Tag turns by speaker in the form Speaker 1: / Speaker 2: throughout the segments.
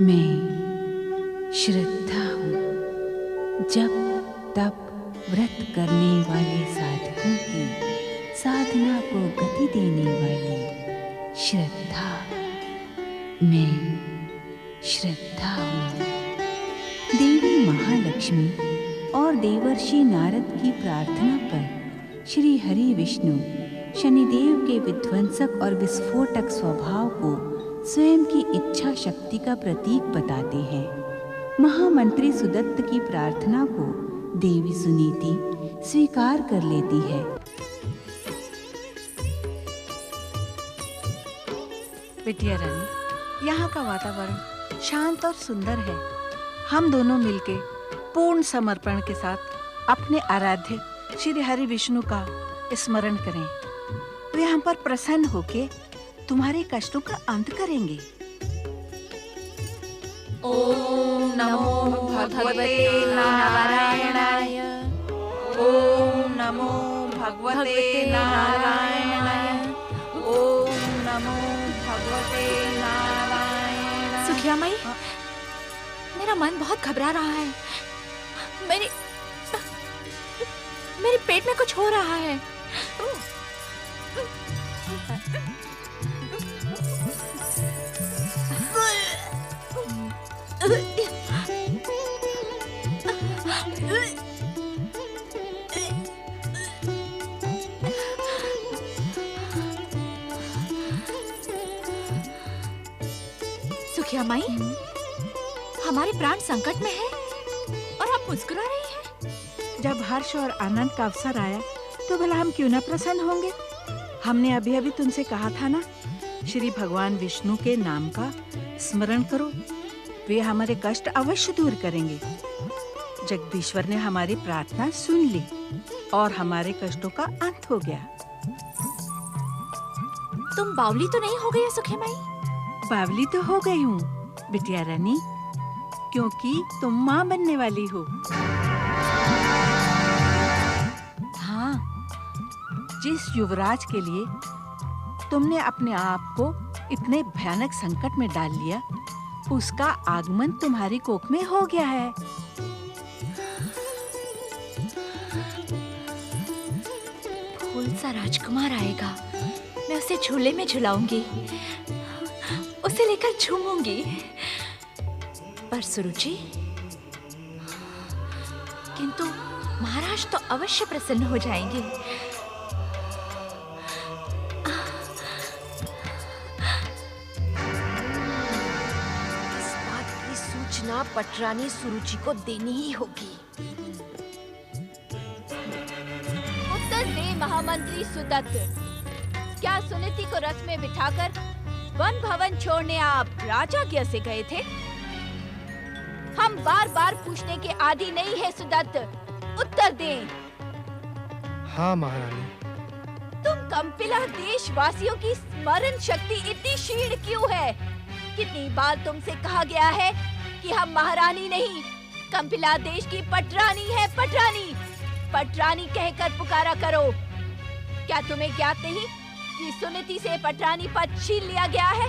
Speaker 1: मैं श्रद्धा हूँ, जब तप व्रत करने वाले साधकों की साधना को गति देने वाली श्रद्धा। मैं श्रद्धा हूँ। देवी महालक्ष्मी और देवर्षि नारद की प्रार्थना पर श्री हरि विष्णु शनिदेव के विध्वंसक और विस्फोटक स्वभाव को स्वयं की इच्छा शक्ति का प्रतीक बताते हैं। महामंत्री सुदत्त की प्रार्थना को देवी सुनीति स्वीकार कर लेती है।
Speaker 2: बिटिया रानी, यहाँ का वातावरण शांत और सुंदर है। हम दोनों मिलके पूर्ण समर्पण के साथ अपने आराध्य श्री हरि विष्णु का स्मरण करें। वे हम पर प्रसन्न होके तुम्हारे कष्टों का अंत करेंगे।
Speaker 3: ओम नमो भगवते नारायणाय। ओम नमो भगवते नारायणाय। ओम नमो भगवते नारायणाय।
Speaker 4: सुखिया माई, मेरा मन बहुत घबरा रहा है। मेरे पेट में कुछ हो रहा है। सुखिया माई, हमारे प्राण संकट में है और आप मुस्कुरा रही हैं।
Speaker 2: जब हर्ष और आनंद का अवसर आया तो भला हम क्यों न प्रसन्न होंगे। हमने अभी अभी तुमसे कहा था ना, श्री भगवान विष्णु के नाम का स्मरण करो, वे हमारे कष्ट अवश्य दूर करेंगे। जगदीश्वर ने हमारी प्रार्थना सुन ली और हमारे कष्टों का अंत हो गया।
Speaker 4: तुम बावली तो नहीं हो गई है सुखिया माई?
Speaker 2: बावली तो हो गई हूँ बिटिया रानी, क्योंकि तुम माँ बनने वाली हो। हाँ, जिस युवराज के लिए तुमने अपने आप को इतने भयानक संकट में डाल लिया, उसका आगमन तुम्हारी कोख में हो गया है।
Speaker 4: फूल सा राजकुमार आएगा, मैं उसे झूले में झुलाऊंगी, उसे लेकर झूमूंगी। पर सुरुचि, किंतु महाराज तो अवश्य प्रसन्न हो जाएंगे।
Speaker 3: इस बात की सूचना पटरानी सुरुचि को देनी ही होगी।
Speaker 5: उत्तर दे महामंत्री सुदत्त, क्या सुनीति को रथ में बिठाकर वन भवन छोड़ने आप राजाज्ञा से गए थे? हम बार बार पूछने के आदी नहीं है सुदत्त, उत्तर दें।
Speaker 6: हाँ महारानी।
Speaker 5: तुम कंपिला देशवासियों की स्मरण शक्ति इतनी क्षीण क्यों है? कितनी बार तुमसे कहा गया है कि हम महारानी नहीं, कंपिला देश की पटरानी है, पटरानी। पटरानी कहकर पुकारा करो। क्या तुम्हें ज्ञात नहीं कि सुनीति से पटरानी पद छीन लिया गया है?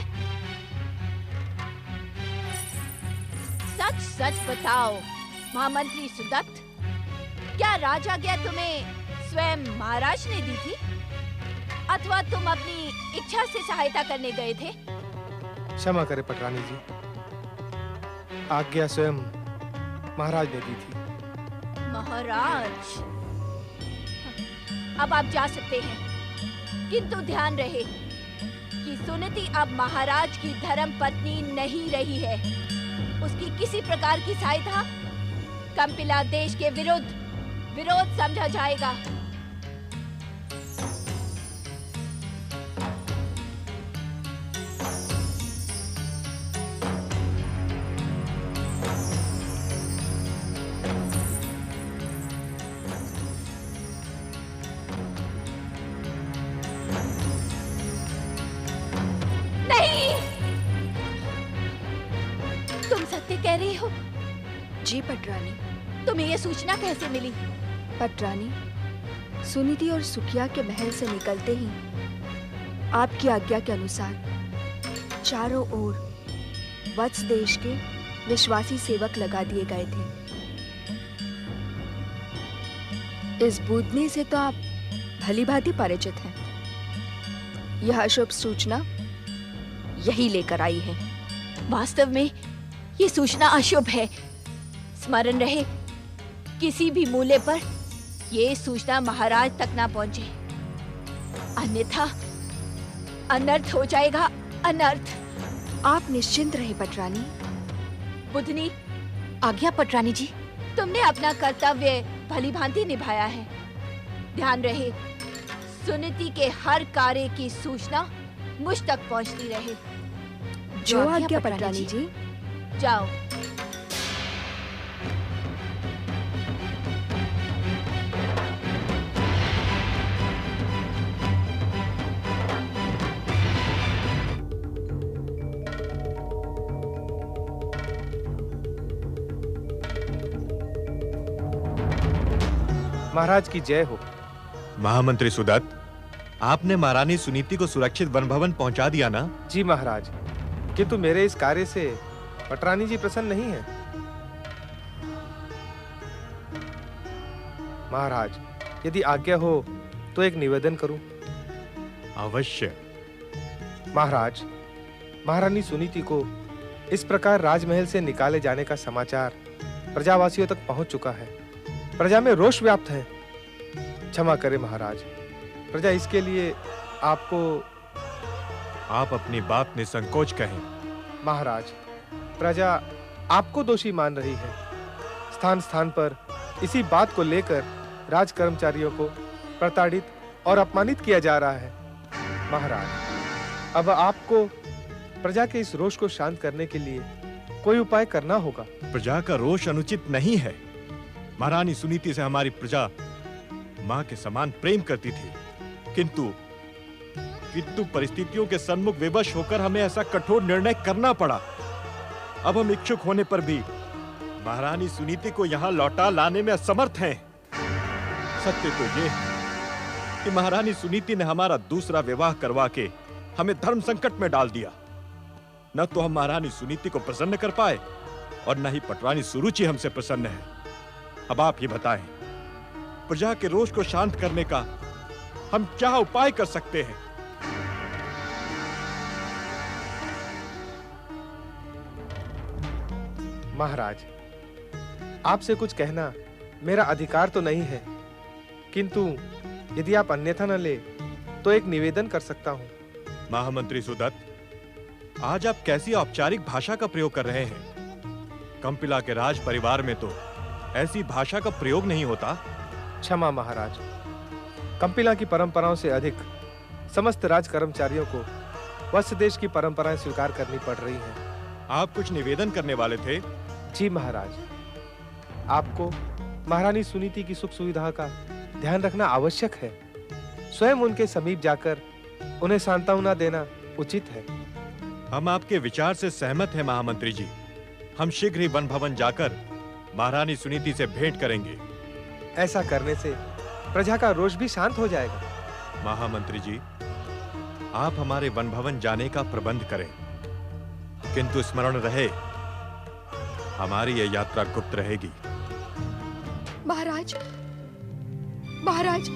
Speaker 5: सच सच बताओ महामंत्री सुदत्त, क्या राजाज्ञा तुम्हें स्वयं महाराज ने दी थी अथवा तुम अपनी इच्छा से सहायता करने गए थे?
Speaker 6: क्षमा करें पटरानी जी, आज्ञा स्वयं महाराज ने दी थी।
Speaker 5: महाराज, अब आप जा सकते हैं, किंतु ध्यान रहे कि सुनीति अब महाराज की धर्म पत्नी नहीं रही है। उसकी किसी प्रकार की सहायता कंपिला देश के विरोध समझा जाएगा। कह रही हो?
Speaker 3: जी पटरानी।
Speaker 5: तुम्हें ये सूचना कैसे मिली?
Speaker 3: पटरानी, सुनीति और सुखिया के महल से निकलते ही आपकी आज्ञा के अनुसार चारों ओर वत्स देश के विश्वासी सेवक लगा दिए गए थे। इस बूदनी से तो आप भली भांति परिचित हैं। यह अशुभ सूचना यही लेकर आई है।
Speaker 5: वास्तव में ये सूचना अशुभ है। स्मरण रहे, किसी भी मूल्य पर ये सूचना महाराज तक ना पहुंचे, अन्यथा अनर्थ हो जाएगा, अनर्थ।
Speaker 3: आप निश्चिंत रहे पटरानी।
Speaker 5: बुधनी,
Speaker 3: आज्ञा पटरानी जी।
Speaker 5: तुमने अपना कर्तव्य भली भांति निभाया है। ध्यान रहे, सुनीति के हर कार्य की सूचना मुझ तक पहुंचती रहे।
Speaker 3: जो आज्ञा पटरानी जी।
Speaker 5: जाओ।
Speaker 6: महाराज की जय हो।
Speaker 7: महामंत्री सुदत्त, आपने महारानी सुनीति को सुरक्षित वन भवन पहुंचा दिया ना?
Speaker 6: जी महाराज, किंतु मेरे इस कार्य से पटरानी जी प्रसन्न नहीं है। महाराज, यदि आज्ञा हो तो एक निवेदन करूं।
Speaker 7: अवश्य।
Speaker 6: महाराज, महारानी सुनीति को इस प्रकार राजमहल से निकाले जाने का समाचार प्रजावासियों तक पहुंच चुका है। प्रजा में रोष व्याप्त है। क्षमा करें महाराज, प्रजा इसके लिए आपको।
Speaker 7: आप अपनी बात निसंकोच कहें।
Speaker 6: महाराज, प्रजा आपको दोषी मान रही है। स्थान स्थान पर इसी बात को लेकर राज कर्मचारियों को प्रताड़ित और अपमानित किया जा रहा है। महाराज, अब आपको प्रजा के इस रोष को शांत करने के लिए कोई उपाय करना होगा।
Speaker 7: प्रजा का रोष अनुचित नहीं है। महारानी सुनीति से हमारी प्रजा मां के समान प्रेम करती थी, किंतु परिस्थितियों के सन्मुख विवश होकर हमें ऐसा कठोर निर्णय करना पड़ा। अब हम इच्छुक होने पर भी महारानी सुनीति को यहां लौटा लाने में असमर्थ हैं। सत्य तो ये है कि महारानी सुनीति ने हमारा दूसरा विवाह करवा के हमें धर्म संकट में डाल दिया। न तो हम महारानी सुनीति को प्रसन्न कर पाए और न ही पटरानी सुरुचि हमसे प्रसन्न है। अब आप ये बताएं, प्रजा के रोष को शांत करने का हम क्या उपाय कर सकते हैं?
Speaker 6: महाराज, आपसे कुछ कहना मेरा अधिकार तो नहीं है, किंतु यदि आप अन्यथा न ले तो एक निवेदन कर सकता हूं।
Speaker 7: महामंत्री सुदत्त, आज आप कैसी औपचारिक भाषा का प्रयोग कर रहे हैं? कंपिला के राज परिवार में तो ऐसी भाषा का प्रयोग नहीं होता।
Speaker 6: क्षमा महाराज, कंपिला की परंपराओं से अधिक समस्त राज कर्मचारियों को वत्स देश की परंपराएं स्वीकार करनी पड़ रही हैं।
Speaker 7: आप कुछ निवेदन करने वाले थे?
Speaker 6: जी महाराज, आपको महारानी सुनीति की सुख सुविधा का ध्यान रखना आवश्यक है। स्वयं उनके समीप जाकर उन्हें सांत्वना देना उचित है।
Speaker 7: हम आपके विचार से सहमत हैं महामंत्री जी। हम शीघ्र ही वन भवन जाकर महारानी सुनीति से भेंट करेंगे।
Speaker 6: ऐसा करने से प्रजा का रोष भी शांत हो जाएगा।
Speaker 7: महामंत्री जी, आप हमारे वन भवन जाने का प्रबंध करें, किंतु स्मरण रहे, हमारी यह यात्रा गुप्त रहेगी।
Speaker 3: महाराज, महाराज,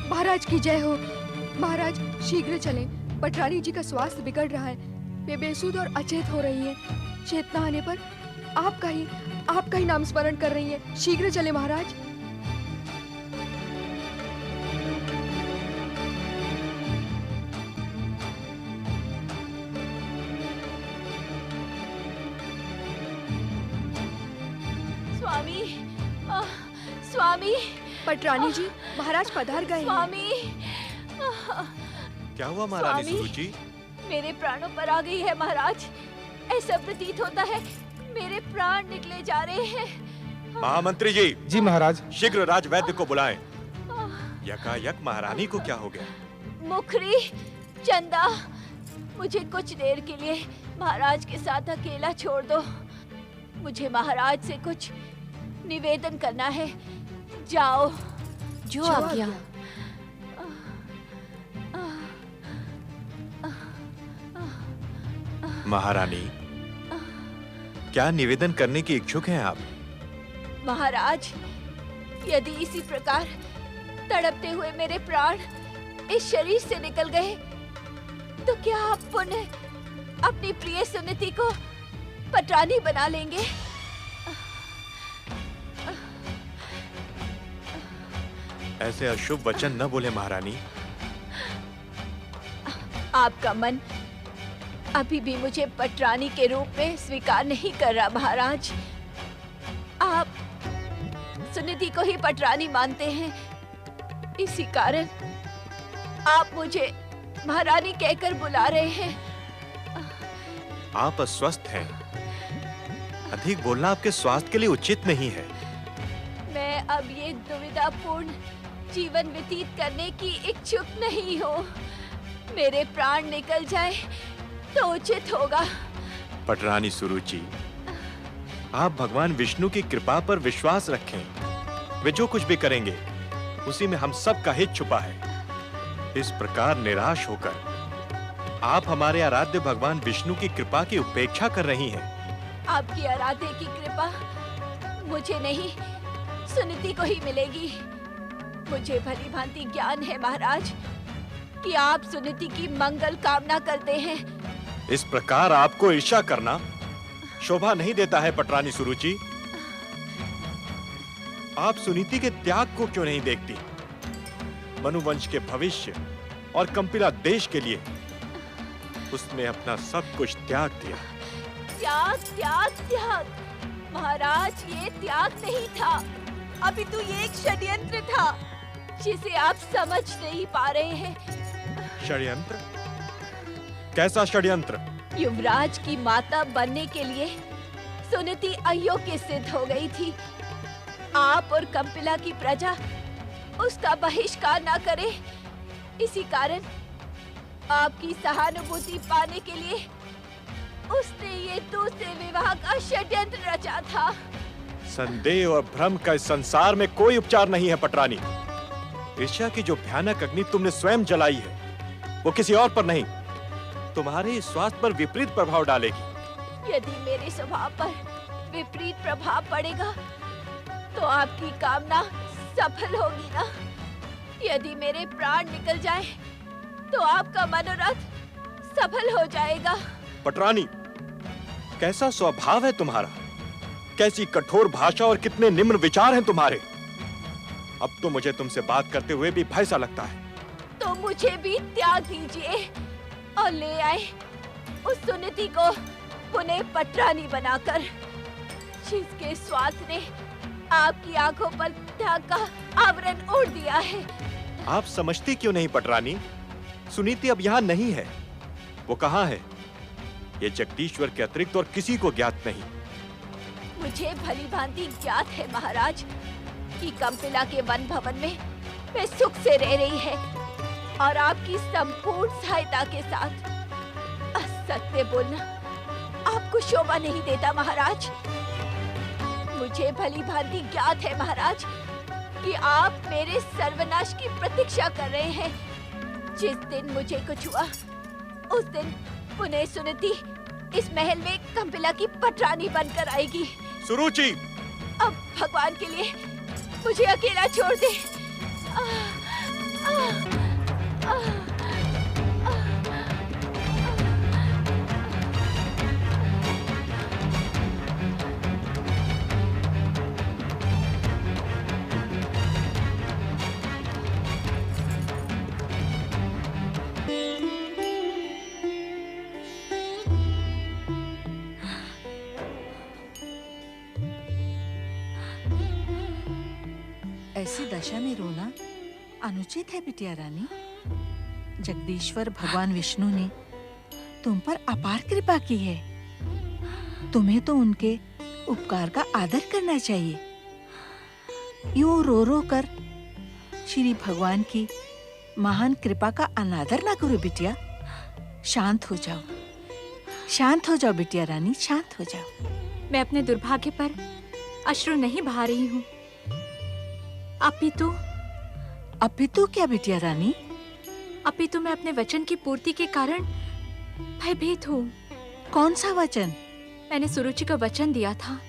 Speaker 3: महाराज की जय हो। महाराज शीघ्र चलें, पटरानी जी का स्वास्थ्य बिगड़ रहा है। वे बेसुध और अचेत हो रही हैं। चेतना आने पर आपका ही नाम स्मरण कर रही हैं। शीघ्र चलें महाराज।
Speaker 5: स्वामी, स्वामी।
Speaker 3: पटरानी जी, महाराज पधार गए हैं।
Speaker 5: स्वामी,
Speaker 7: क्या हुआ महारानी
Speaker 5: स्वामी,
Speaker 7: सुरुचि?
Speaker 5: मेरे प्राणों पर आ गई है महाराज। ऐसा प्रतीत होता है मेरे प्राण निकले जा रहे हैं।
Speaker 7: महामंत्री जी।
Speaker 6: जी महाराज।
Speaker 7: शीघ्र राजवैद्य को बुलाएं। यकायक महारानी को क्या हो गया?
Speaker 5: मुखरी, चंदा, मुझे कुछ देर के लिए महाराज के साथ अकेला छोड़ दो। मुझे महाराज से कुछ निवेदन करना है। जाओ।
Speaker 3: जो आज्ञा।
Speaker 7: महारानी, क्या निवेदन करने की इच्छुक हैं आप?
Speaker 5: महाराज, यदि इसी प्रकार तड़पते हुए मेरे प्राण इस शरीर से निकल गए तो क्या आप पुनः अपनी प्रिय सुनीति को पटरानी बना लेंगे?
Speaker 7: ऐसे अशुभ वचन न बोले महारानी।
Speaker 5: आपका मन अभी भी मुझे पटरानी के रूप में स्वीकार नहीं कर रहा महाराज। आप सुनिधि को ही पटरानी मानते हैं, इसी कारण आप मुझे महारानी कहकर बुला रहे हैं।
Speaker 7: आप अस्वस्थ हैं। अधिक बोलना आपके स्वास्थ्य के लिए उचित नहीं है।
Speaker 5: मैं अब ये दुविधापूर्ण जीवन व्यतीत करने की इच्छुक नहीं हूँ। मेरे प्राण निकल जाए तो उचित होगा।
Speaker 7: पटरानी सुरुचि, आप भगवान विष्णु की कृपा पर विश्वास रखें। वे जो कुछ भी करेंगे उसी में हम सब का हित छुपा है। इस प्रकार निराश होकर आप हमारे आराध्य भगवान विष्णु की कृपा की उपेक्षा कर रही हैं।
Speaker 5: आपकी आराध्य की कृपा मुझे नहीं, सुनीति को ही मिलेगी। मुझे भली भांति ज्ञान है महाराज कि आप सुनीति की मंगल कामना करते हैं।
Speaker 7: इस प्रकार आपको ईर्ष्या करना शोभा नहीं देता है पटरानी सुरुचि। आप सुनीति के त्याग को क्यों नहीं देखती? मनुवंश के भविष्य और कंपिला देश के लिए उसने अपना सब कुछ त्याग दिया।
Speaker 5: त्याग त्याग त्याग महाराज, ये त्याग नहीं था, अपितु ये एक षड्यंत्र था जिसे आप समझ नहीं पा रहे हैं।
Speaker 7: षड्यंत्र? कैसा षड्यंत्र?
Speaker 5: युवराज की माता बनने के लिए सुनीति अयोग्य सिद्ध हो गई थी। आप और कंपिला की प्रजा उसका बहिष्कार ना करे, इसी कारण आपकी सहानुभूति पाने के लिए उसने ये दूसरे विवाह का षड्यंत्र रचा था।
Speaker 7: संदेह और भ्रम का इस संसार में कोई उपचार नहीं है पटरानी। ईर्ष्या की जो भयानक अग्नि तुमने स्वयं जलाई है वो किसी और पर नहीं, तुम्हारे स्वास्थ्य पर विपरीत प्रभाव डालेगी।
Speaker 5: यदि मेरे स्वभाव पर विपरीत प्रभाव पड़ेगा तो आपकी कामना सफल होगी ना? यदि मेरे प्राण निकल जाए तो आपका मनोरथ सफल हो जाएगा।
Speaker 7: पटरानी, कैसा स्वभाव है तुम्हारा, कैसी कठोर भाषा और कितने निम्न विचार हैं तुम्हारे। अब तो मुझे तुमसे बात करते हुए भी भय सा लगता है।
Speaker 5: तो मुझे भी त्याग दीजिए और ले आए उस सुनीति को पुनः पटरानी बनाकर, जिसके स्वार्थ ने आपकी आंखों पर त्याग का आवरण ओढ़ दिया है।
Speaker 7: आप समझती क्यों नहीं पटरानी? सुनीति अब यहाँ नहीं है। वो कहाँ है ये जगदीश्वर के अतिरिक्त और किसी को ज्ञात नहीं।
Speaker 5: मुझे भली भांति ज्ञात है महाराज कि कंपिला के वन भवन में वे सुख से रह रही है और आपकी संपूर्ण सहायता के साथ। असत्य बोलना आपको शोभा नहीं देता महाराज। मुझे भली भांति ज्ञात है महाराज कि आप मेरे सर्वनाश की प्रतीक्षा कर रहे हैं। जिस दिन मुझे कुछ हुआ उस दिन पुनः सुनीति इस महल में कंपिला की पटरानी बनकर आएगी।
Speaker 7: सुरुचि,
Speaker 5: अब भगवान के लिए मुझे अकेला छोड़ दे।
Speaker 2: ऐसी दशा में रोना अनुचित है बिटिया रानी। जगदीश्वर भगवान विष्णु ने तुम पर अपार कृपा की है। तुम्हें तो उनके उपकार का आदर करना चाहिए। यूं रो रो कर श्री भगवान की महान कृपा का अनादर ना करो बिटिया। शांत हो जाओ, शांत हो जाओ बिटिया रानी, शांत हो जाओ।
Speaker 4: मैं अपने दुर्भाग्य पर अश्रु नहीं बहा रही हूँ।
Speaker 2: अपितु क्या बिटिया रानी?
Speaker 4: अपितु मैं अपने वचन की पूर्ति के कारण भयभीत हूँ।
Speaker 2: कौन सा वचन?
Speaker 4: मैंने सुरुचि को वचन दिया था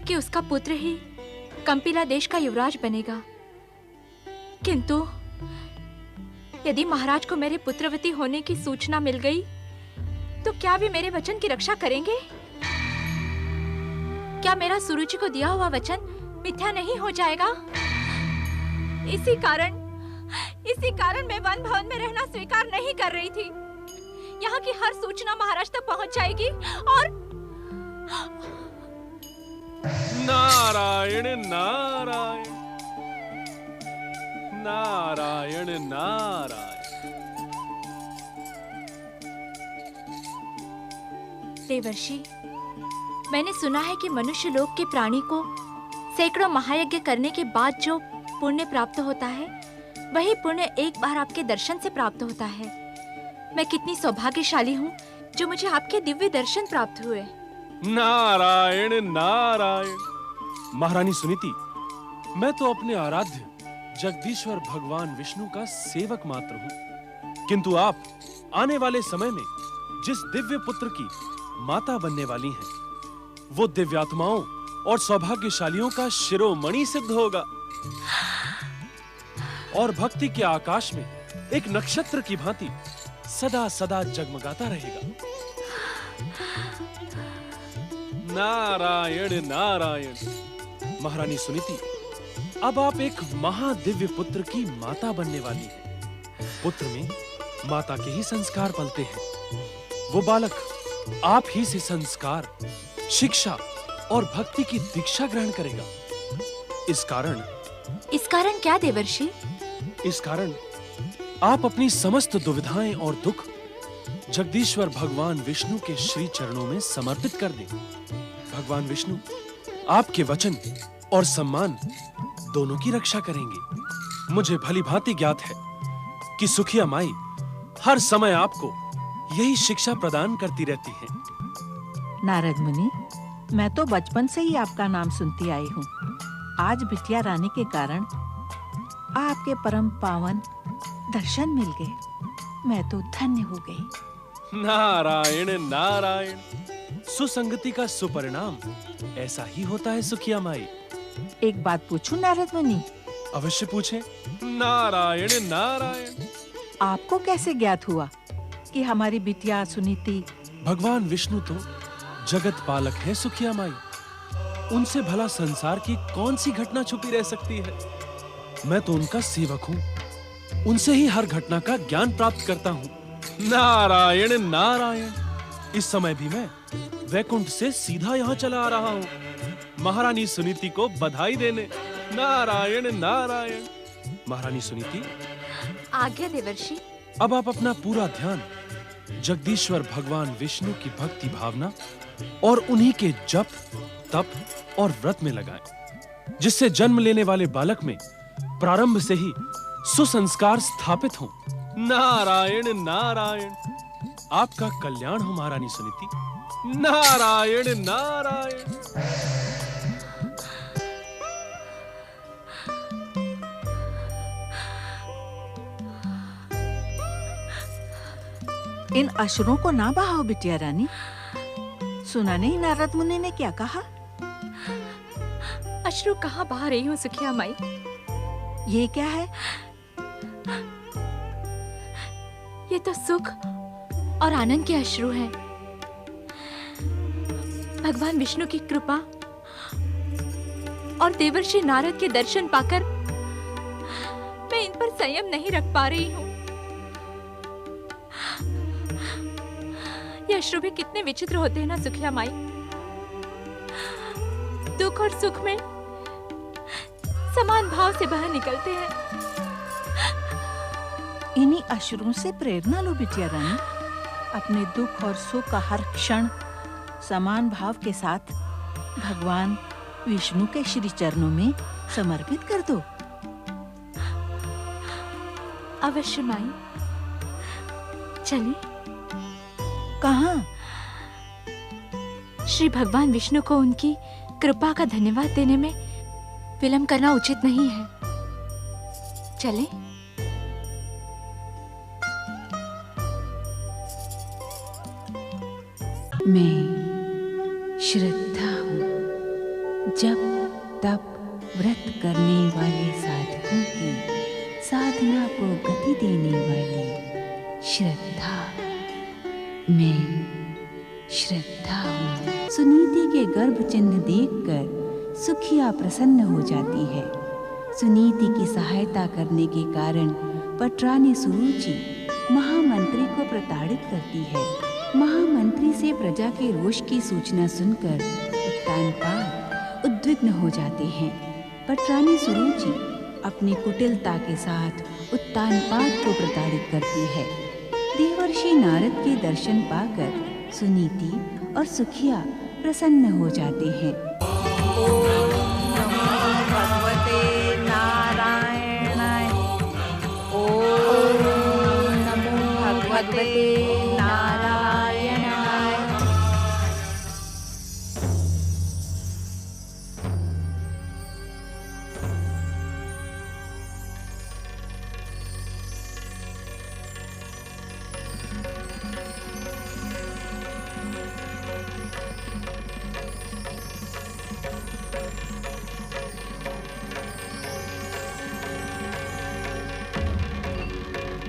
Speaker 4: कि उसका पुत्र ही कंपिला देश का युवराज बनेगा, किंतु यदि महाराज को मेरे पुत्रवती होने की सूचना मिल गई तो क्या वे मेरे वचन की रक्षा करेंगे? क्या मेरा सुरुचि को दिया हुआ वचन मिथ्या नहीं हो जाएगा? इसी कारण मैं वन भवन में रहना स्वीकार नहीं कर रही थी। यहाँ की हर सूचना महाराज तक पहुँच जाएगी और
Speaker 8: नारायण नारायण नारायण नारायण।
Speaker 4: देवर्षि, मैंने सुना है कि मनुष्य लोक के प्राणी को सैकड़ों महायज्ञ करने के बाद जो पुण्य प्राप्त होता है, वही पुण्य एक बार आपके दर्शन से प्राप्त होता है। मैं कितनी सौभाग्यशाली हूँ जो मुझे आपके दिव्य दर्शन प्राप्त हुए।
Speaker 8: नारायण नारायण। महारानी सुनीति, मैं तो अपने आराध्य जगदीश्वर भगवान विष्णु का सेवक मात्र हूँ, किंतु आप आने वाले समय में जिस दिव्य पुत्र की माता बनने वाली हैं, वो दिव्यात्माओं और सौभाग्यशालियों का शिरोमणि सिद्ध होगा और भक्ति के आकाश में एक नक्षत्र की भांति सदा सदा जगमगाता रहेगा। नारायण नारायण। महारानी सुनीति, अब आप एक महादिव्य पुत्र की माता बनने वाली हैं। पुत्र में माता के ही संस्कार पलते हैं। वो बालक आप ही से संस्कार, शिक्षा और भक्ति की दीक्षा ग्रहण करेगा। इस कारण
Speaker 4: क्या देवर्षि?
Speaker 8: इस कारण आप अपनी समस्त दुविधाएं और दुख जगदीश्वर भगवान विष्णु के श्री चरणों में समर्पित कर दें। भगवान विष्णु आपके वचन और सम्मान दोनों की रक्षा करेंगे। मुझे भली भांति ज्ञात है कि सुखिया माई हर समय आपको यही शिक्षा प्रदान करती रहती हैं।
Speaker 2: नारद मुनि, मैं तो बचपन से ही आपका नाम सुनती आई हूँ। आज बिटिया रानी के कारण आपके परम पावन दर्शन मिल गए। मैं तो धन्य हो गई।
Speaker 8: नारायण नारायण। सुसंगति का सुपरिणाम ऐसा ही होता है सुखिया माई।
Speaker 2: एक बात पूछूं नारद मुनि?
Speaker 8: अवश्य पूछें। नारायण नारायण।
Speaker 2: आपको कैसे ज्ञात हुआ कि हमारी बिटिया सुनीति?
Speaker 8: भगवान विष्णु तो जगत पालक है सुखिया माई। उनसे भला संसार की कौन सी घटना छुपी रह सकती है? मैं तो उनका सेवक हूँ। उनसे ही हर घटना का ज्ञान प्राप्त करता हूँ। नारायण नारायण। इस समय भी मैं वैकुंठ से सीधा यहाँ चला आ रहा हूँ, महारानी सुनीति को बधाई देने। नारायण नारायण। महारानी सुनीति,
Speaker 4: आज्ञा देवर्षि।
Speaker 8: अब आप अपना पूरा ध्यान जगदीश्वर भगवान विष्णु की भक्ति भावना और उन्हीं के जप, तप और व्रत में लगाएं, जिससे जन्म लेने वाले बालक में प्रारंभ से ही सुसंस्कार स्थापित हों। नारायण नारायण। आपका कल्याण हो महारानी सुनीति। नारायण नारायण।
Speaker 2: इन अश्रुओं को ना बहाओ बिटिया रानी। सुना नहीं नारद मुनि ने क्या कहा?
Speaker 4: अश्रु कहाँ बहा रही हूँ सुखिया माई?
Speaker 2: ये क्या है?
Speaker 4: ये तो सुख और आनंद के अश्रु हैं। भगवान विष्णु की कृपा और देवर्षि नारद के दर्शन पाकर मैं इन पर संयम नहीं रख पा रही हूँ। ये अश्रु भी कितने विचित्र होते हैं ना सुखिया माई। दुख और सुख में समान भाव से बाहर निकलते हैं।
Speaker 2: इन्हीं अश्रुओं से प्रेरणा लो बिटिया रानी। अपने दुख और सुख का हर क्षण समान भाव के साथ भगवान विष्णु के श्री चरणों में समर्पित कर दो।
Speaker 4: अवश्य माई। चलिए।
Speaker 2: कहाँ?
Speaker 4: श्री भगवान विष्णु को उनकी कृपा का धन्यवाद देने में विलंब करना उचित नहीं है। चलें?
Speaker 1: मैं श्रद्धा हूँ। जब तप व्रत करने वाले साधकों की साधना को गति देने वाली श्रद्धा मैं श्रद्धा हूँ। सुनीति के गर्भ चिन्ह देखकर सुखिया प्रसन्न हो जाती है। सुनीति की सहायता करने के कारण पटरानी सुरुचि महामंत्री को प्रताड़ित करती है। महामंत्री से प्रजा के रोष की सूचना सुनकर उत्तानपाद उद्विग्न हो जाते हैं। पटरानी सुरुचि अपनी कुटिलता के साथ उत्तानपाद को प्रताड़ित करती है। देवर्षि नारद के दर्शन पाकर सुनीति और सुखिया प्रसन्न हो जाते हैं।
Speaker 2: भगवते नारायणाय।
Speaker 5: ओम नमो भगवते नारायणाय।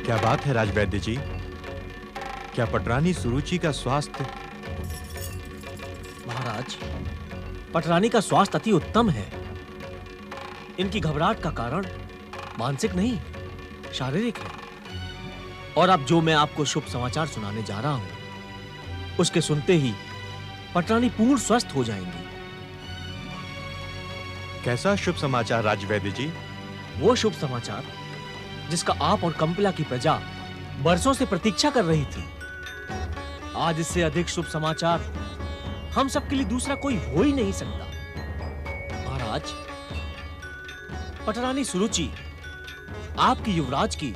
Speaker 7: क्या बात है राजवैद्य जी? क्या पटरानी सुरुचि का स्वास्थ्य?
Speaker 9: महाराज, पटरानी का स्वास्थ्य अति उत्तम है। इनकी घबराहट का कारण मानसिक नहीं, शारीरिक है। और अब जो मैं आपको शुभ समाचार सुनाने जा रहा हूं, उसके सुनते ही पटरानी पूर्ण स्वस्थ हो जाएंगी।
Speaker 7: कैसा शुभ समाचार राजवैद्य जी?
Speaker 9: वो शुभ समाचार जिसका आप और कंपिला की प्रजा बरसों से प्रतीक्षा कर रही थी। आज इससे अधिक शुभ समाचार हम सबके लिए दूसरा कोई हो ही नहीं सकता। महाराज, पटरानी सुरुचि आपकी युवराज की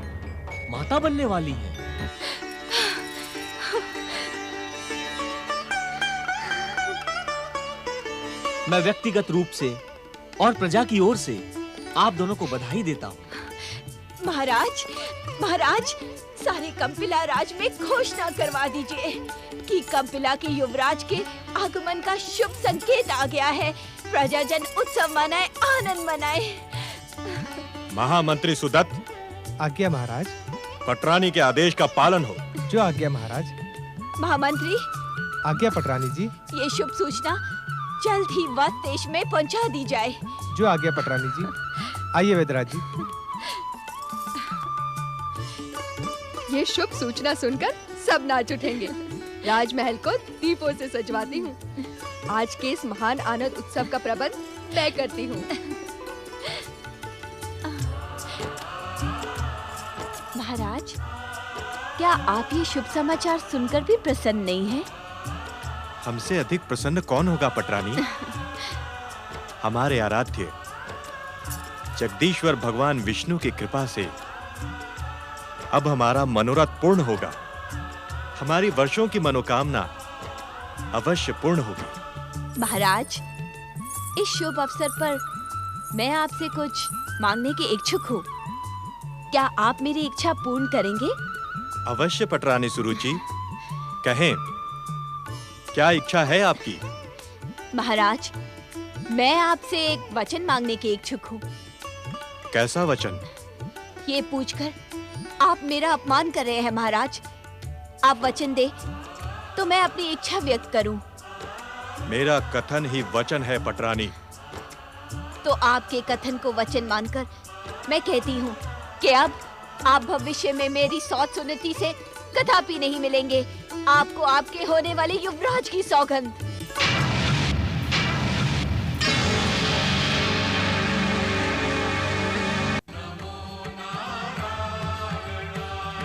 Speaker 9: माता बनने वाली है। मैं व्यक्तिगत रूप से और प्रजा की ओर से आप दोनों को बधाई देता हूं।
Speaker 5: महाराज, महाराज, सारे कंपिला राज में घोषणा करवा दीजिए कि कंपिला के युवराज के आगमन का शुभ संकेत आ गया है। प्रजाजन उत्सव मनाए, आनंद मनाए।
Speaker 7: महामंत्री सुदत्त,
Speaker 6: आज्ञा महाराज।
Speaker 7: पटरानी के आदेश का पालन हो।
Speaker 6: जो आज्ञा महाराज।
Speaker 5: महामंत्री,
Speaker 6: आज्ञा पटरानी जी।
Speaker 5: ये शुभ सूचना जल्द ही वध देश में पहुंचा दी जाए।
Speaker 6: जो आज्ञा पटरानी जी। आइए वेदराज जी।
Speaker 3: ये शुभ सूचना सुनकर सब नाच उठेंगे। राजमहल को दीपों से सजवाती हूँ। आज के इस महान आनंद उत्सव का प्रबंध मैं करती हूँ।
Speaker 5: महाराज, क्या आप ये शुभ समाचार सुनकर भी प्रसन्न नहीं हैं?
Speaker 7: हमसे अधिक प्रसन्न कौन होगा पटरानी? हमारे आराध्य जगदीश्वर भगवान विष्णु की कृपा से अब हमारा मनोरथ पूर्ण होगा। हमारी वर्षों की मनोकामना अवश्य पूर्ण होगी।
Speaker 5: महाराज, इस शुभ अवसर पर मैं आपसे कुछ मांगने के इच्छुक हूँ। क्या आप मेरी इच्छा पूर्ण करेंगे?
Speaker 7: अवश्य पटरानी सुरुचि, कहें, क्या इच्छा है आपकी?
Speaker 5: महाराज, मैं आपसे एक वचन मांगने के इच्छुक हूँ।
Speaker 7: कैसा वचन?
Speaker 5: ये पूछकर आप मेरा अपमान कर रहे हैं महाराज। आप वचन दे तो मैं अपनी इच्छा व्यक्त करूं।
Speaker 7: मेरा कथन ही वचन है पटरानी।
Speaker 5: तो आपके कथन को वचन मानकर मैं कहती हूँ कि अब आप भविष्य में मेरी सौत सुनती से कदापि नहीं मिलेंगे। आपको आपके होने वाले युवराज की सौगंध।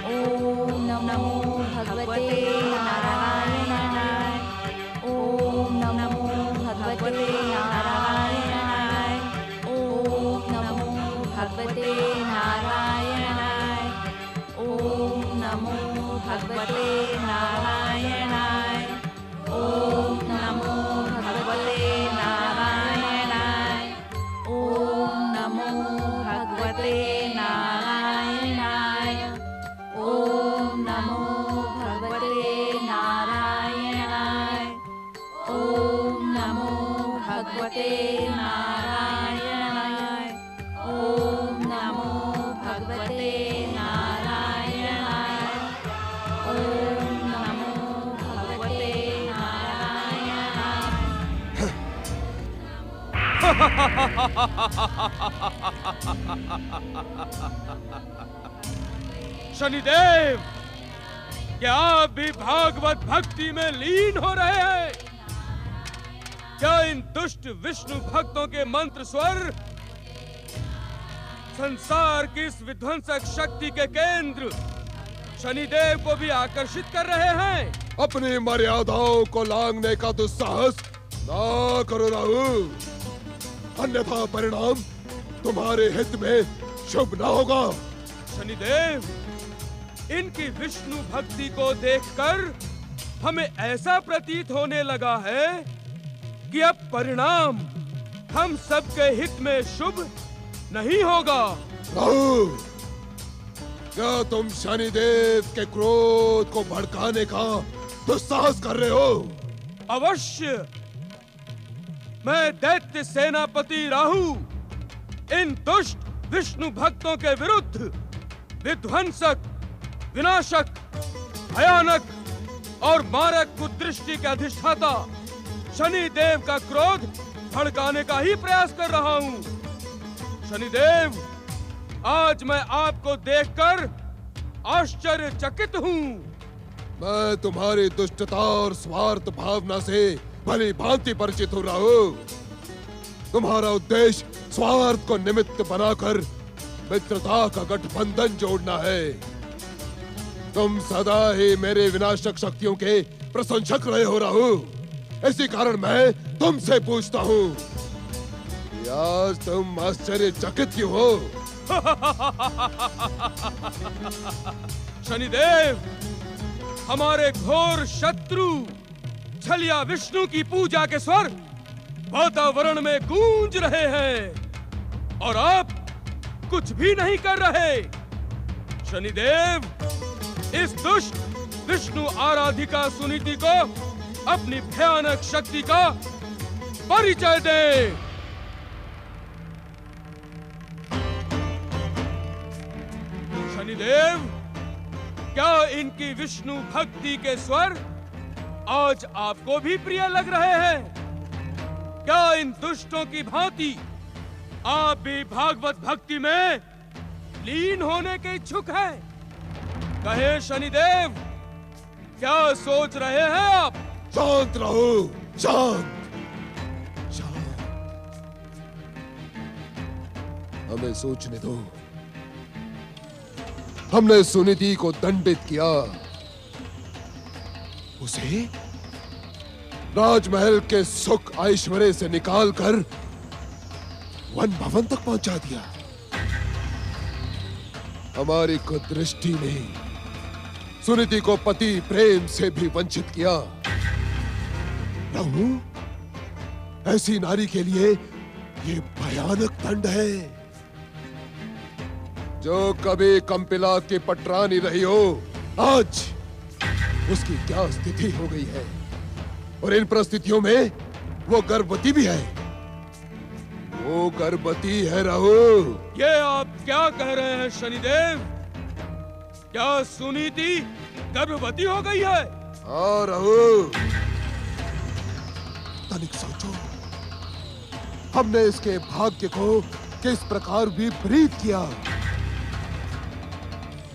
Speaker 4: ओम नमो भगवते नारायणाय। ओम नमो भगवते नारायणाय। ओम नमो भगवते नारायणाय। ओम नमो भगवते नारायणाय। ओम
Speaker 10: शनिदेव, क्या आप भी भागवत भक्ति में लीन हो रहे हैं? क्या इन दुष्ट विष्णु भक्तों के मंत्र स्वर संसार की इस विध्वंसक शक्ति के केंद्र शनिदेव को भी आकर्षित कर रहे हैं?
Speaker 11: अपनी मर्यादाओं को लांघने का दुस्साहस ना करो राहु, अन्यथा परिणाम तुम्हारे हित में शुभ ना होगा।
Speaker 10: शनिदेव, इनकी विष्णु भक्ति को देखकर हमें ऐसा प्रतीत होने लगा है कि अब परिणाम हम सबके हित में शुभ नहीं होगा।
Speaker 11: राहु, क्या तुम शनिदेव के क्रोध को भड़काने का दुस्साहस कर रहे हो?
Speaker 10: अवश्य, मैं दैत्य सेनापति राहु इन दुष्ट विष्णु भक्तों के विरुद्ध विध्वंसक, विनाशक, भयानक और मारक कुदृष्टि के अधिष्ठाता शनिदेव का क्रोध भड़काने का ही प्रयास कर रहा हूँ। शनिदेव, आज मैं आपको देखकर आश्चर्यचकित हूँ।
Speaker 11: मैं तुम्हारी दुष्टता और स्वार्थ भावना से भली भांति परिचित हो रहा हूँ। तुम्हारा उद्देश्य स्वार्थ को निमित्त बनाकर मित्रता का गठबंधन जोड़ना है। तुम सदा ही मेरे विनाशक शक्तियों के प्रशंसक रहे हो राहु। इसी कारण मैं तुमसे पूछता हूँ, आज तुम आश्चर्यचकित क्यों हो?
Speaker 10: शनिदेव, हमारे घोर शत्रु छलिया विष्णु की पूजा के स्वर वातावरण में गूंज रहे हैं और आप कुछ भी नहीं कर रहे। शनिदेव, इस दुष्ट विष्णु आराधिका सुनीति को अपनी भयानक शक्ति का परिचय दे। शनिदेव, क्या इनकी विष्णु भक्ति के स्वर आज आपको भी प्रिय लग रहे हैं? क्या इन दुष्टों की भांति आप भी भागवत भक्ति में लीन होने के इच्छुक हैं? कहे शनिदेव, क्या सोच रहे हैं आप?
Speaker 11: शांत रहो, शांत, शांत। हमें सोचने दो। हमने सुनीति को दंडित किया, उसे राजमहल के सुख ऐश्वर्य से निकालकर वन भवन तक पहुंचा दिया। हमारी कुदृष्टि ने सुनीति को पति प्रेम से भी वंचित किया। राहु, ऐसी नारी के लिए ये भयानक दंड है। जो कभी कंपिला की पटरानी रही हो, आज उसकी क्या स्थिति हो गई है। और इन परिस्थितियों में वो गर्भवती भी है। वो गर्भवती है राहु।
Speaker 10: ये आप क्या कह रहे हैं शनिदेव? क्या सुनीति गर्भवती हो गई है?
Speaker 11: हाँ राहु, तनिक सोचो, हमने इसके भाग्य को किस प्रकार विपरीत किया।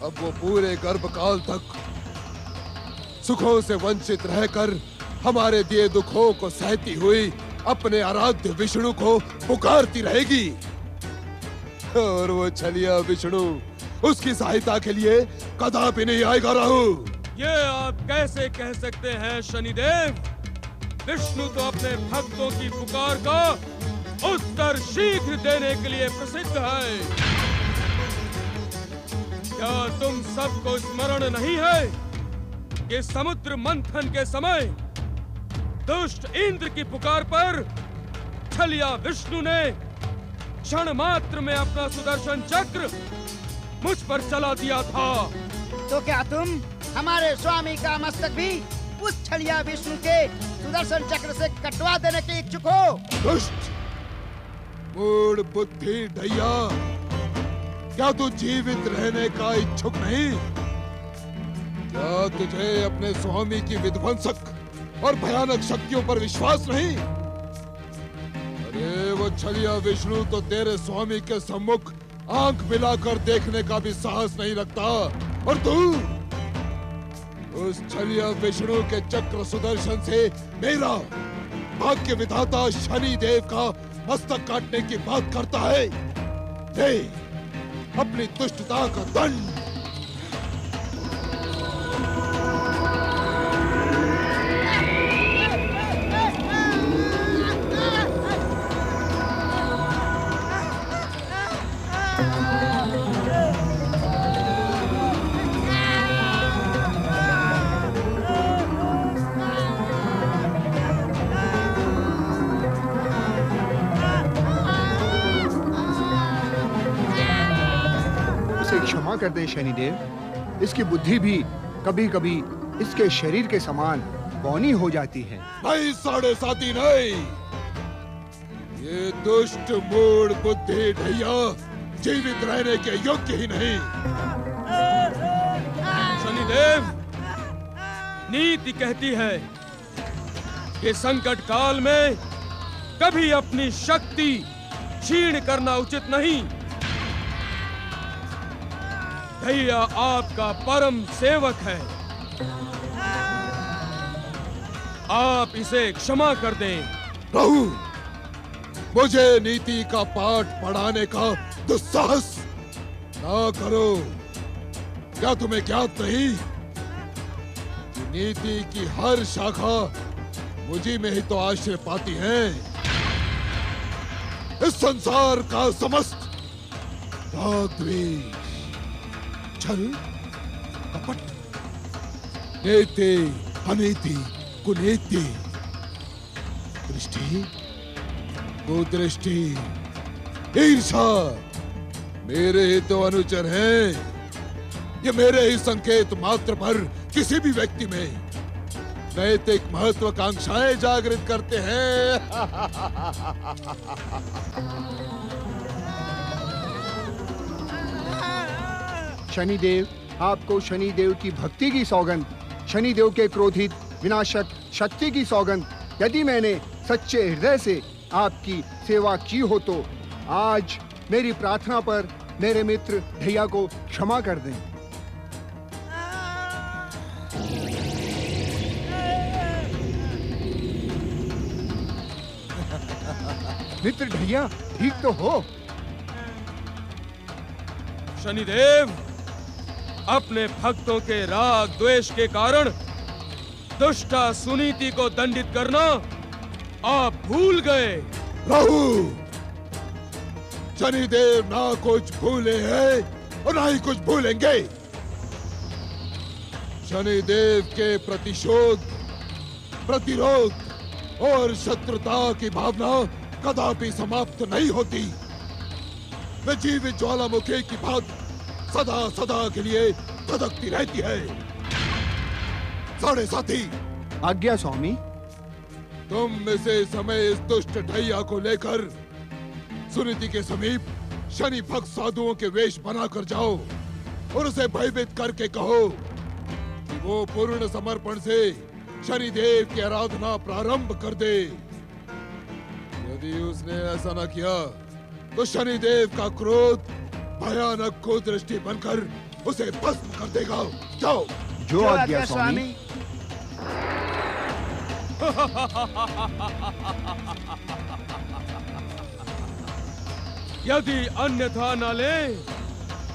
Speaker 11: अब वो पूरे गर्भकाल तक सुखों से वंचित रहकर हमारे दिए दुखों को सहती हुई अपने आराध्य विष्णु को पुकारती रहेगी। और वो छलिया विष्णु उसकी सहायता के लिए कदापि नहीं आएगा राहु।
Speaker 10: ये आप कैसे कह सकते हैं शनिदेव? विष्णु तो अपने भक्तों की पुकार का उत्तर शीघ्र देने के लिए प्रसिद्ध है। क्या तुम सबको स्मरण नहीं है कि समुद्र मंथन के समय दुष्ट इंद्र की पुकार पर छलिया विष्णु ने क्षण मात्र में अपना सुदर्शन चक्र मुझ पर चला दिया था?
Speaker 12: तो क्या तुम हमारे स्वामी का मस्तक भी उस छलिया विष्णु के सुदर्शन चक्र से कटवा देने के इच्छुक हो?
Speaker 11: दुष्ट, मूढ़ बुद्धि ढैया, क्या तू जीवित रहने का इच्छुक नहीं? क्या तुझे अपने स्वामी की विध्वंसक और भयानक शक्तियों पर विश्वास नहीं? अरे वो छलिया विष्णु तो तेरे स्वामी के सम्मुख आंख मिलाकर देखने का भी साहस नहीं रखता, और तू उस छलिया विष्णु के चक्र सुदर्शन से मेरा भाग्य विधाता शनि देव का मस्तक काटने की बात करता है। दे अपनी दुष्टता का दंड।
Speaker 13: क्षमा कर दे शनिदेव, इसकी बुद्धि भी कभी कभी इसके शरीर के समान बौनी हो जाती है।
Speaker 11: नहीं साढ़े साथी नहीं, ये दुष्ट मूढ़ बुद्धि ढैया जीवित रहने के योग्य ही नहीं।
Speaker 10: शनिदेव, नीति कहती है कि संकट काल में कभी अपनी शक्ति क्षीण करना उचित नहीं। भैया आपका परम सेवक है, आप इसे क्षमा कर दें।
Speaker 11: प्रभु, मुझे नीति का पाठ पढ़ाने का दुस्साहस ना करो। क्या तुम्हें ज्ञात नहीं कि नीति की हर शाखा मुझी में ही तो आश्रय पाती है। इस संसार का समस्त राग द्वेष, छल, कपट, नीति, अनीति, कुनीति, दृष्टि, कुदृष्टि, ईर्षा मेरे ही तो अनुचर हैं। ये मेरे ही संकेत मात्र पर किसी भी व्यक्ति में नैतिक महत्वाकांक्षाएं जागृत करते हैं।
Speaker 13: शनिदेव, आपको शनिदेव की भक्ति की सौगंध, शनिदेव के क्रोधित विनाशक शक्ति की सौगंध, यदि मैंने सच्चे हृदय से आपकी सेवा की हो तो आज मेरी प्रार्थना पर मेरे मित्र ढैया को क्षमा कर दें। मित्र ढैया, ठीक तो हो?
Speaker 10: शनिदेव, अपने भक्तों के राग द्वेष के कारण दुष्टा सुनीति को दंडित करना आप भूल गए।
Speaker 11: प्रभु, शनिदेव ना कुछ भूले हैं और ना ही कुछ भूलेंगे। शनिदेव के प्रतिशोध, प्रतिरोध और शत्रुता की भावना कदापि समाप्त नहीं होती। वे जीवित ज्वालामुखी की भांति सदा सदा के लिए धधकती रहती है। साढ़े साथी,
Speaker 13: आज्ञा स्वामी।
Speaker 11: तुम इसे समय इस दुष्ट ढैया को लेकर सुनीति के समीप शनि भक्त साधुओं के वेश बनाकर जाओ और उसे भयभीत करके कहो कि वो पूर्ण समर्पण से शनिदेव की आराधना प्रारंभ कर दे। यदि उसने ऐसा न किया तो शनिदेव का क्रोध भयानक कुदृष्टि बनकर उसे भस्म कर देगा। जाओ।
Speaker 13: जो आज्ञा स्वामी।
Speaker 10: यदि अन्यथा न ले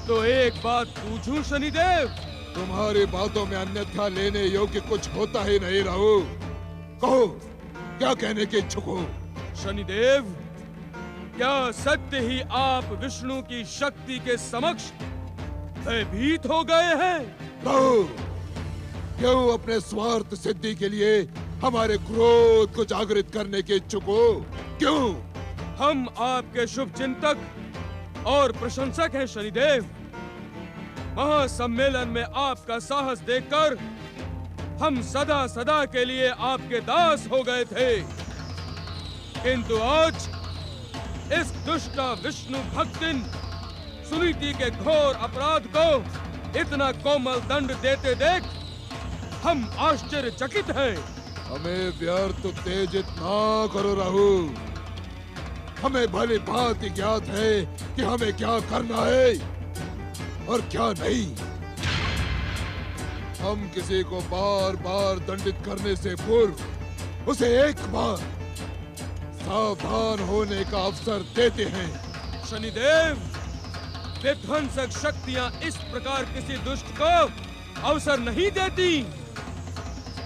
Speaker 10: तो एक बात पूछूं शनिदेव?
Speaker 11: तुम्हारी बातों में अन्यथा लेने योग्य कुछ होता ही नहीं राहु। कहो, क्या कहने के इच्छुक हो?
Speaker 10: शनिदेव, क्या सत्य ही आप विष्णु की शक्ति के समक्ष भयभीत हो गए हैं?
Speaker 11: राहु, क्यों अपने स्वार्थ सिद्धि के लिए हमारे क्रोध को जागृत करने के इच्छुक हो? क्यों?
Speaker 10: हम आपके शुभ चिंतक और प्रशंसक हैं शनिदेव। महासम्मेलन में आपका साहस देखकर हम सदा सदा के लिए आपके दास हो गए थे, किंतु आज इस दुष्ट विष्णु भक्तिन सुनीति के घोर अपराध को इतना कोमल दंड देते देख हम आश्चर्यचकित हैं।
Speaker 11: हमें व्यर्थ उत्तेजित ना करो राहु। हमें भली भांति ज्ञात है कि हमें क्या करना है और क्या नहीं। हम किसी को बार बार दंडित करने से पूर्व उसे एक बार सावधान होने का अवसर देते हैं।
Speaker 10: शनिदेव, विध्वंसक शक्तियां इस प्रकार किसी दुष्ट को अवसर नहीं देती।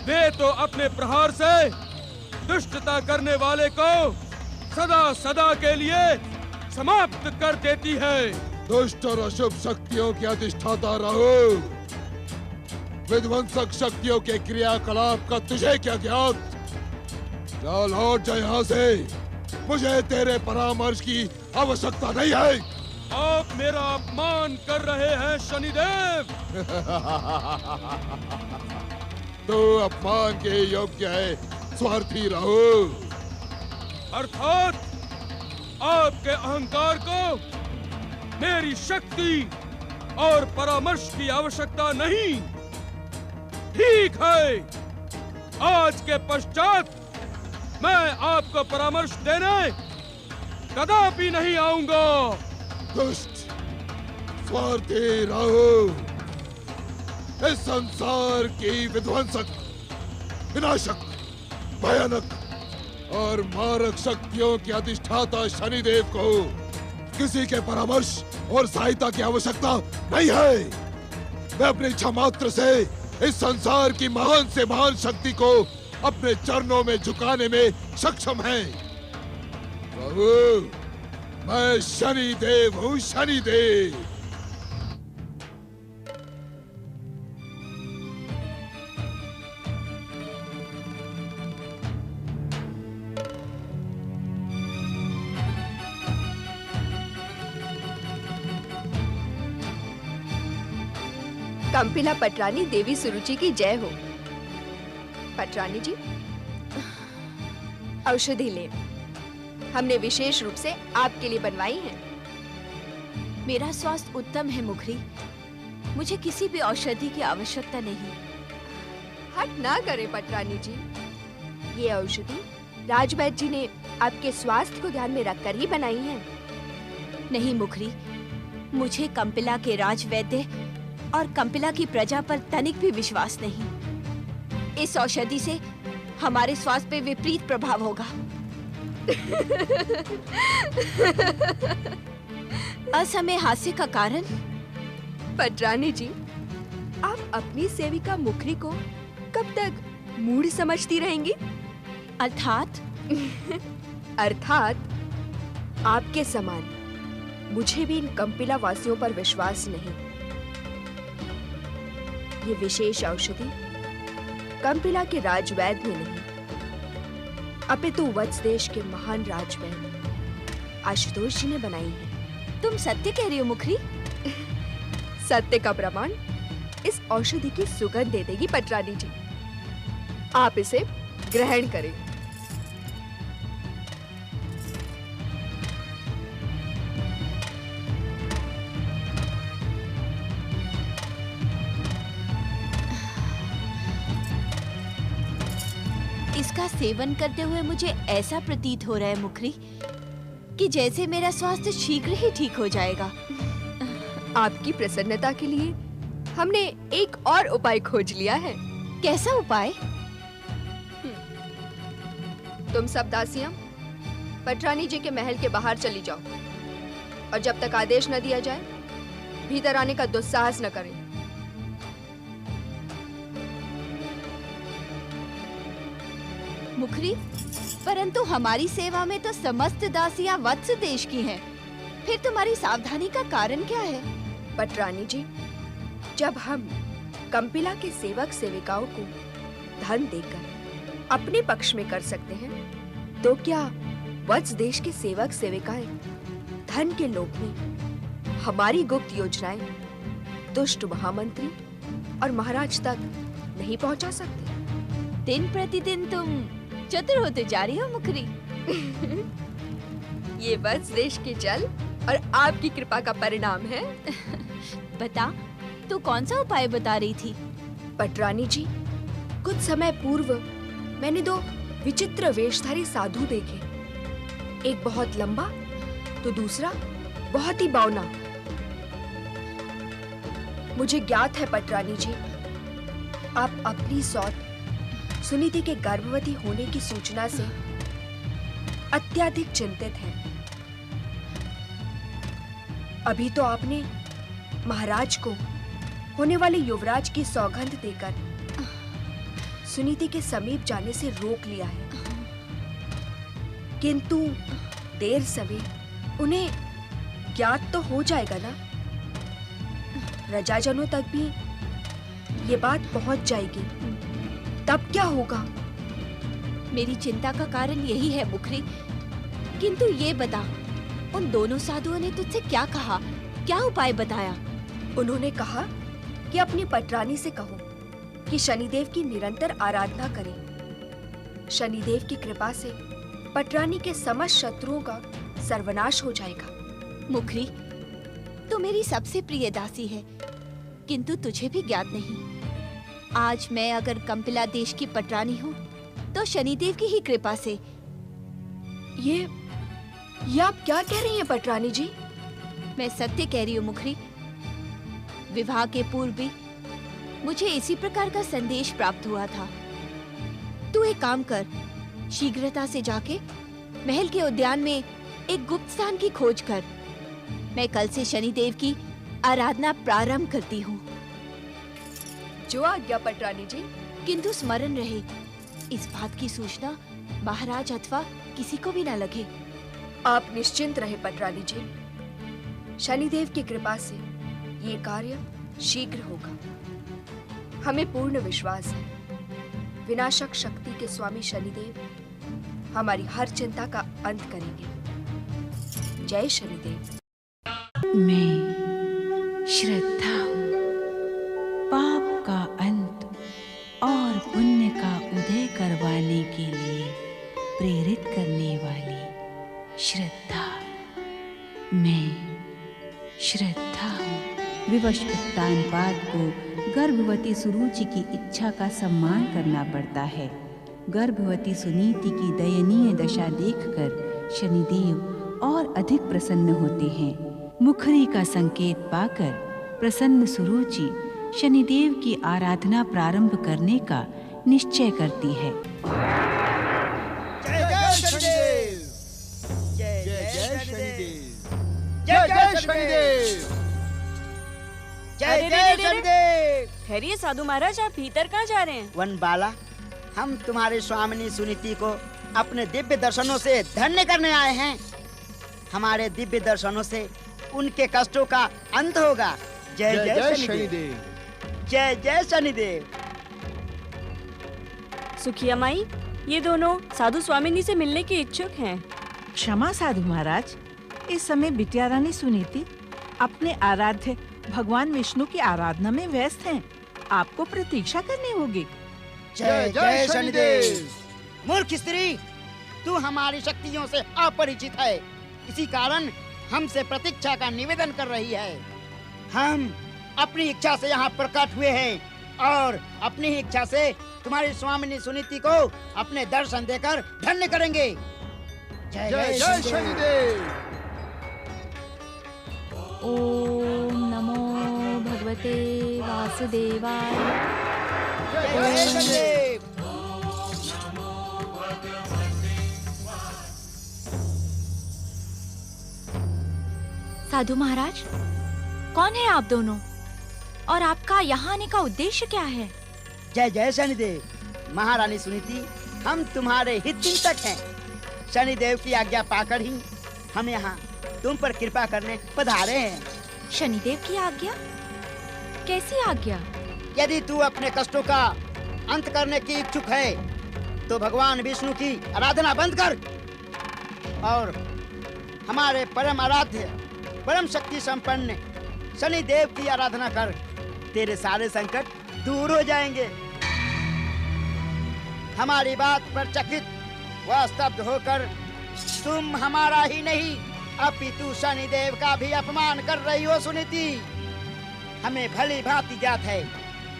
Speaker 10: वे तो अपने प्रहार से दुष्टता करने वाले को सदा सदा के लिए समाप्त कर देती है।
Speaker 11: दुष्ट और अशुभ शक्तियों की अधिष्ठाता रहो। विध्वंसक शक्तियों के क्रियाकलाप का तुझे क्या ज्ञात? जा लौट जा यहाँ से। मुझे तेरे परामर्श की आवश्यकता नहीं है।
Speaker 10: आप मेरा अपमान कर रहे हैं शनिदेव।
Speaker 11: तो अपमान के योग्य है, स्वार्थी रहो।
Speaker 10: अर्थात आपके अहंकार को मेरी शक्ति और परामर्श की आवश्यकता नहीं। ठीक है, आज के पश्चात मैं आपको परामर्श देने कदापि नहीं आऊंगा।
Speaker 11: दुष्ट, स्वार्थी रहो। इस संसार की विध्वंसक, विनाशक, भयानक और मारक शक्तियों की अधिष्ठाता शनिदेव को किसी के परामर्श और सहायता की आवश्यकता नहीं है। मैं अपनी इच्छा मात्र से इस संसार की महान से महान शक्ति को अपने चरणों में झुकाने में सक्षम है। प्रभु, मैं शनिदेव हूँ, शनिदेव।
Speaker 3: कंपिला पटरानी देवी सुरुचि की जय हो। पटरानी जी, औषधि ले, हमने विशेष रूप से आपके लिए बनवाई है।
Speaker 5: मेरा स्वास्थ्य उत्तम है मुखरी, मुझे किसी भी औषधि की आवश्यकता नहीं।
Speaker 3: हट ना करे पटरानी जी, ये औषधि राजवैद्य जी ने आपके स्वास्थ्य को ध्यान में रखकर ही बनाई है।
Speaker 5: नहीं मुखरी, मुझे कंपिला के राजवैद्य और कंपिला की प्रजा पर तनिक भी विश्वास नहीं। इस औषधि से हमारे स्वास्थ्य पे विपरीत प्रभाव होगा। असमय हास्य का कारण?
Speaker 3: पटरानी जी, आप अपनी सेविका मुखरी को कब तक मूढ़ समझती रहेंगी?
Speaker 5: अर्थात?
Speaker 3: अर्थात आपके समान मुझे भी इन कंपिला वासियों पर विश्वास नहीं। ये विशेष औषधि कंपिला के राजवैद्य ने नहीं, अपितु वत्स देश के महान राजवैद्य आशुतोष जी ने बनाई है।
Speaker 5: तुम सत्य कह रही हो मुखरी?
Speaker 3: सत्य का प्रमाण इस औषधि की सुगंध दे देगी पटरानी जी। आप इसे ग्रहण करें।
Speaker 5: इसका सेवन करते हुए मुझे ऐसा प्रतीत हो रहा है मुखरी कि जैसे मेरा स्वास्थ्य शीघ्र ही ठीक हो जाएगा।
Speaker 3: आपकी प्रसन्नता के लिए हमने एक और उपाय खोज लिया है।
Speaker 5: कैसा उपाय?
Speaker 3: तुम सब दासियां पटरानी जी के महल के बाहर चली जाओ और जब तक आदेश न दिया जाए भीतर आने का दुस्साहस न करें।
Speaker 5: मुखरी, परंतु हमारी सेवा में तो समस्त दासियां वत्स देश की हैं। फिर तुम्हारी सावधानी का कारण क्या है?
Speaker 3: पटरानी जी, जब हम कंपिला के सेवक सेविकाओं को धन देकर अपने पक्ष में कर सकते हैं, तो क्या वत्स देश के सेवक सेविकाएं धन के लोभ में हमारी गुप्त योजनाएं दुष्ट महामंत्री और महाराज तक नहीं पहुंचा सकते?
Speaker 5: दिन प्रतिदिन तुम चतुर होते जा रही हो मुखरी।
Speaker 3: ये वत्स देश के जल और आपकी कृपा का परिणाम है।
Speaker 5: बता, तू कौन सा उपाय बता रही थी?
Speaker 3: पटरानी जी, कुछ समय पूर्व मैंने दो विचित्र वेशधारी साधु देखे। एक बहुत लंबा तो दूसरा बहुत ही बौना। मुझे ज्ञात है पटरानी जी, आप अपनी सौत सुनीति के गर्भवती होने की सूचना से अत्यधिक चिंतित हैं। अभी तो आपने महाराज को होने वाले युवराज की सौगंध देकर सुनीति के समीप जाने से रोक लिया है, किंतु देर सवेर उन्हें ज्ञात तो हो जाएगा ना। प्रजाजनों तक भी ये बात पहुंच जाएगी, तब क्या होगा?
Speaker 5: मेरी चिंता का कारण यही है मुखरी। किंतु ये बता, उन दोनों साधुओं ने तुझसे क्या कहा, क्या उपाय बताया?
Speaker 3: उन्होंने कहा कि अपनी पटरानी से कहो कि शनिदेव की निरंतर आराधना करें। शनिदेव की कृपा से पटरानी के समस्त शत्रुओं का सर्वनाश हो जाएगा।
Speaker 5: मुखरी, तू मेरी सबसे प्रिय दासी है, किंतु तुझे भी ज्ञात नहीं, आज मैं अगर कंपिला देश की पटरानी हूँ तो शनिदेव की ही कृपा से।
Speaker 3: ये आप क्या कह रही हैं पटरानी जी?
Speaker 5: मैं सत्य कह रही हूँ मुखरी। विवाह के पूर्व भी मुझे इसी प्रकार का संदेश प्राप्त हुआ था। तू एक काम कर, शीघ्रता से जाके महल के उद्यान में एक गुप्त स्थान की खोज कर। मैं कल से शनिदेव की आराधना प्रारंभ करती हूँ।
Speaker 3: जो आज्ञा पटरानी जी।
Speaker 5: किंतु स्मरण रहे, इस बात की सूचना महाराज अथवा किसी को भी न लगे।
Speaker 3: आप निश्चिंत रहे पटरानी जी, शनिदेव की कृपा से ये कार्य शीघ्र होगा। हमें पूर्ण विश्वास है विनाशक शक्ति के स्वामी शनिदेव हमारी हर चिंता का अंत करेंगे। जय शनिदेव।
Speaker 1: मैं श्रद्धा हूँ, पाप का अंत और पुण्य का उदय करवाने के लिए प्रेरित करने वाली श्रद्धा। मैं श्रद्धा हूँ। विवश उत्तानपाद को गर्भवती सुरुचि की इच्छा का सम्मान करना पड़ता है। गर्भवती सुनीति की दयनीय दशा देखकर शनिदेव और अधिक प्रसन्न होते हैं। मुखरी का संकेत पाकर प्रसन्न सुरुचि शनिदेव की आराधना प्रारंभ करने का निश्चय करती है।
Speaker 12: जय जय शनिदेव, जय जय शनिदेव, जय जय शनिदेव, जय जय शनिदेव।
Speaker 14: ठहरिए साधु महाराज, आप भीतर कहाँ जा रहे हैं?
Speaker 12: वनबाला, हम तुम्हारे स्वामिनी सुनीति को अपने दिव्य दर्शनों से धन्य करने आए हैं। हमारे दिव्य दर्शनों से उनके कष्टों का अंत होगा। जय जय शनिदेव, जय जय शनिदेव।
Speaker 14: सुखिया माई, ये दोनों साधु स्वामिनी से मिलने के इच्छुक हैं।
Speaker 2: क्षमा साधु महाराज, इस समय बिटिया रानी सुनीति अपने आराध्य भगवान विष्णु की आराधना में व्यस्त हैं। आपको प्रतीक्षा करनी होगी।
Speaker 12: जय जय शनिदेव। मूर्ख स्त्री, तू हमारी शक्तियों से अपरिचित है, इसी कारण हमसे प्रतीक्षा का निवेदन कर रही है। हम अपनी इच्छा से यहाँ प्रकट हुए हैं और अपनी ही इच्छा से तुम्हारी स्वामिनी सुनीति को अपने दर्शन देकर धन्य करेंगे। जय जय जय शनिदेव।
Speaker 4: ओम नमो भगवते वासुदेवाय।
Speaker 12: जय जय शनिदेव।
Speaker 4: साधु महाराज, कौन है आप दोनों और आपका यहाँ आने का उद्देश्य क्या है?
Speaker 12: जय जय शनिदेव। महारानी सुनीति, हम तुम्हारे हित चिंतक हैं। शनिदेव की आज्ञा पाकर ही हम यहाँ तुम पर कृपा करने पधारे हैं।
Speaker 4: शनिदेव की आज्ञा? कैसी आज्ञा?
Speaker 12: यदि तू अपने कष्टों का अंत करने की इच्छुक है तो भगवान विष्णु की आराधना बंद कर और हमारे परम आराध्य परम शक्ति संपन्न शनिदेव की आराधना कर। तेरे सारे संकट दूर हो जाएंगे। हमारी बात पर चकित व स्तब्ध होकर तुम हमारा ही नहीं अपितु शनिदेव का भी अपमान कर रही हो सुनीति। हमें भली भांति ज्ञात है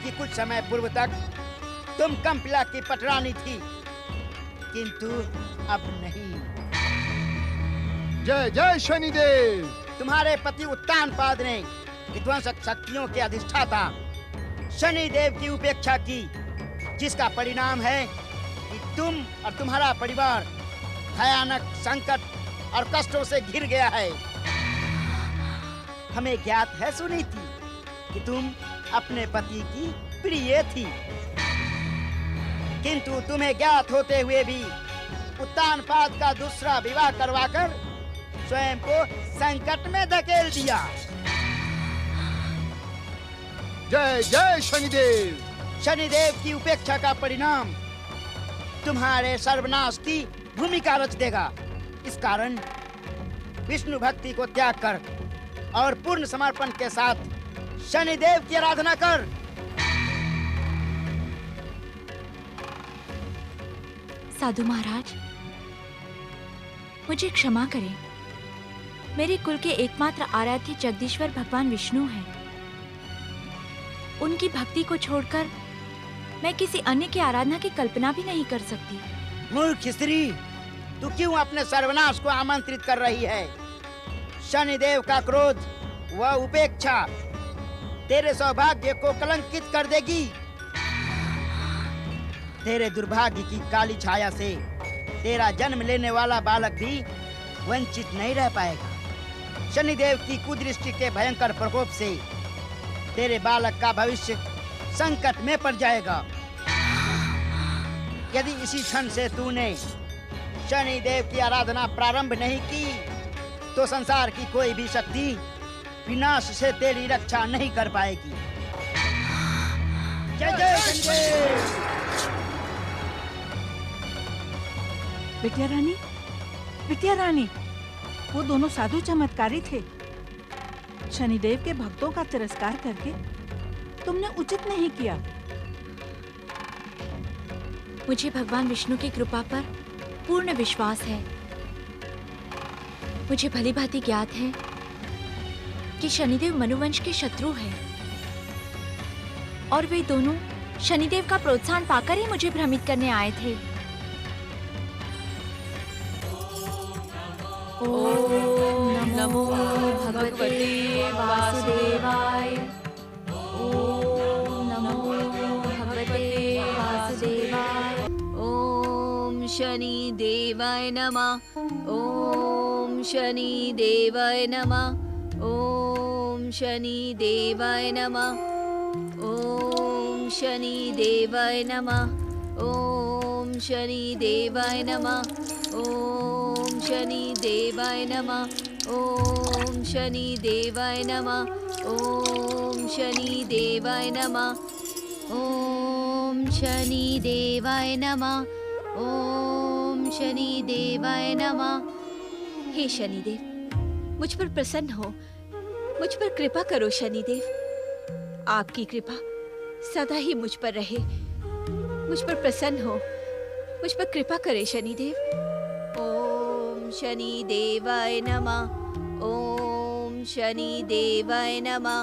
Speaker 12: कि कुछ समय पूर्व तक तुम कंपिला की पटरानी थी, किंतु अब नहीं।
Speaker 13: जय जय शनिदेव।
Speaker 12: तुम्हारे पति उत्तान पाद ने विध्वंसक शक्तियों के अधिष्ठाता शनिदेव की उपेक्षा की, जिसका परिणाम है कि तुम और तुम्हारा परिवार भयानक संकट और कष्टों से घिर गया है। हमें ज्ञात है सुनीति कि तुम अपने पति की प्रिय थी, किंतु तुम्हें ज्ञात होते हुए भी उत्तानपाद का दूसरा विवाह करवाकर स्वयं को संकट में धकेल दिया।
Speaker 13: जय जय शनिदेव।
Speaker 12: शनिदेव की उपेक्षा का परिणाम तुम्हारे सर्वनाश की भूमिका रच देगा। इस कारण विष्णु भक्ति को त्याग कर और पूर्ण समर्पण के साथ शनिदेव की आराधना कर।
Speaker 4: साधु महाराज, मुझे क्षमा करें। मेरे कुल के एकमात्र आराध्य जगदीश्वर भगवान विष्णु हैं। उनकी भक्ति को छोड़कर मैं किसी अन्य की आराधना की कल्पना भी नहीं कर सकती।
Speaker 12: मूर्ख स्त्री, तू क्यों अपने सर्वनाश को आमंत्रित कर रही है? शनिदेव का क्रोध व उपेक्षा तेरे सौभाग्य को कलंकित कर देगी। तेरे दुर्भाग्य की काली छाया से तेरा जन्म लेने वाला बालक भी वंचित नहीं रह पाएगा। शनिदेव की कुदृष्टि के भयंकर प्रकोप से तेरे बालक का भविष्य संकट में पड़ जाएगा। यदि इसी क्षण से तूने शनिदेव की आराधना प्रारंभ नहीं की, तो संसार की कोई भी शक्ति विनाश से तेरी रक्षा नहीं कर पाएगी। जय जय शनिदेव।
Speaker 2: बिटिया रानी, बिटिया रानी, वो दोनों साधु चमत्कारी थे। शनिदेव के भक्तों का तिरस्कार करके तुमने उचित नहीं किया।
Speaker 4: मुझे भगवान विष्णु की कृपा पर पूर्ण विश्वास है। मुझे भली भांति ज्ञात है कि शनिदेव मनुवंश के शत्रु हैं और वे दोनों शनिदेव का प्रोत्साहन पाकर ही मुझे भ्रमित करने आए थे। ओम नमो भगवते वासुदेवाय। ओम नमो भगवते वासुदेवाय।
Speaker 5: ओम शनि देवाय नमः। ओम शनि देवाय नमः। ओम शनि देवाय नमः। ओम शनि देवाय नमः। ओम शनि देवाय नमः। ओम शनि देवाय नमः। ओम शनि देवाय नमः। ओम शनि देवाय नमः। ओम शनि देवाय नमः। ओम शनि देवाय नमः। हे शनिदेव, मुझ पर प्रसन्न हो, मुझ पर कृपा करो शनिदेव। आपकी कृपा सदा ही मुझ पर रहे। मुझ पर प्रसन्न हो, मुझ पर कृपा करे शनिदेव। ओम शनि देवाय नमः। ओम शनि देवाय नमः।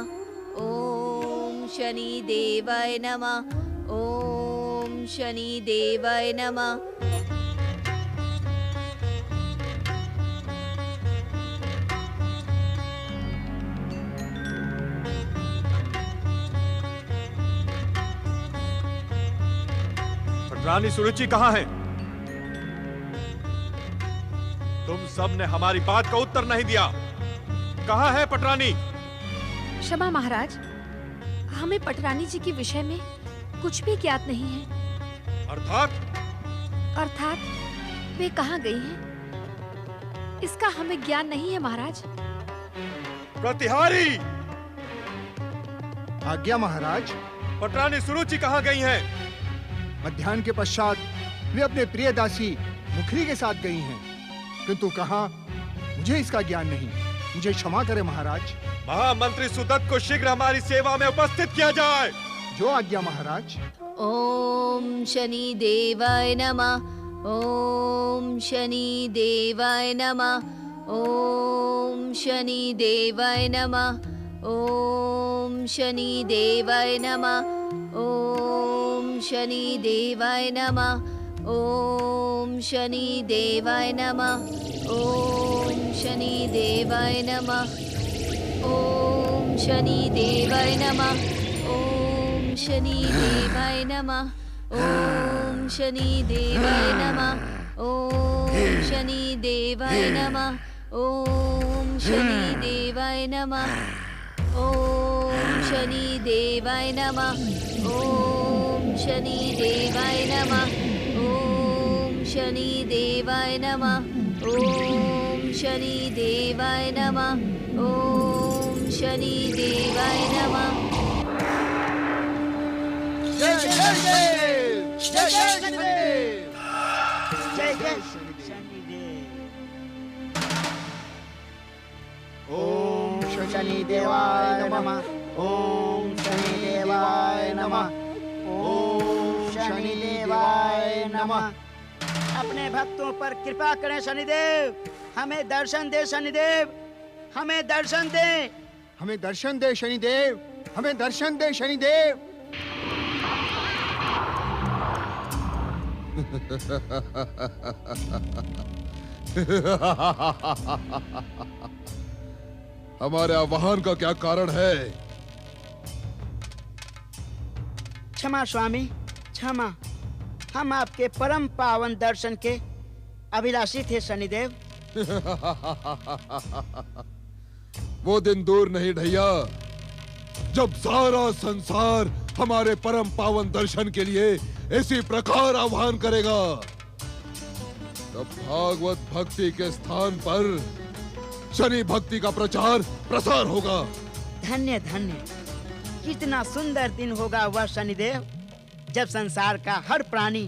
Speaker 5: ओम शनि देवाय नमः। ओम शनि देवाय नमः।
Speaker 7: रानी सुरुचि कहाँ है? तुम सब ने हमारी बात का उत्तर नहीं दिया। कहाँ है पटरानी?
Speaker 3: क्षमा महाराज, हमें पटरानी जी के विषय में कुछ भी ज्ञात नहीं है। अर्थात वे कहाँ गई हैं? इसका हमें ज्ञान नहीं है महाराज।
Speaker 7: प्रतिहारी!
Speaker 13: आज्ञा महाराज।
Speaker 7: पटरानी सुरुचि कहाँ गई हैं?
Speaker 13: मध्याह्न के पश्चात वे अपने प्रिय दासी मुखरी के साथ गई हैं, किंतु कहाँ मुझे इसका ज्ञान नहीं। मुझे क्षमा करें महाराज।
Speaker 7: महामंत्री सुदत्त को शीघ्र हमारी सेवा में उपस्थित किया जाए।
Speaker 13: जो आज्ञा महाराज।
Speaker 5: ओम शनि देवाय नमः। ओम शनि देवाय नमः। ओम शनि देवाय नमः। ओम शनि देवाय नमः। ओम शनि देवाय नमः। ओम शनि देवाय नमः। ओम शनि देवाय नमः। ओम शनि देवाय नमः। ओम शनि देवाय नमः। ओम शनि देवाय नमः। ओम शनि देवाय नमः। ओम शनि देवाय नमः। ओम शनि देवाय नमः। ओम शनि देवाय नमः। ओम शनि देवाय नमः। ओम शनि देवाय नमः। ओम शनि देवाय नमः।
Speaker 12: जय जय शनिदेव, जय जय शनिदेव, जय जय शनिदेव।
Speaker 13: ओम शनि देवाय नमः। ओम शनि देवाय नमः। ओम शनि देवाय नमः।
Speaker 12: अपने भक्तों पर कृपा करें शनिदेव, हमें दर्शन दे शनिदेव, हमें दर्शन दे।
Speaker 13: हमें दर्शन दे शनिदेव, हमें दर्शन दे शनिदेव।
Speaker 11: हमारे आह्वान का क्या कारण है?
Speaker 12: क्षमा स्वामी, क्षमा। हम आपके परम पावन दर्शन के अभिलाषी थे शनिदेव।
Speaker 11: वो दिन दूर नहीं ढैया, जब सारा संसार हमारे परम पावन दर्शन के लिए इसी प्रकार आह्वान करेगा। तब भागवत भक्ति के स्थान पर शनि भक्ति का प्रचार प्रसार होगा।
Speaker 12: धन्य धन्य, कितना सुंदर दिन होगा वह शनिदेव, जब संसार का हर प्राणी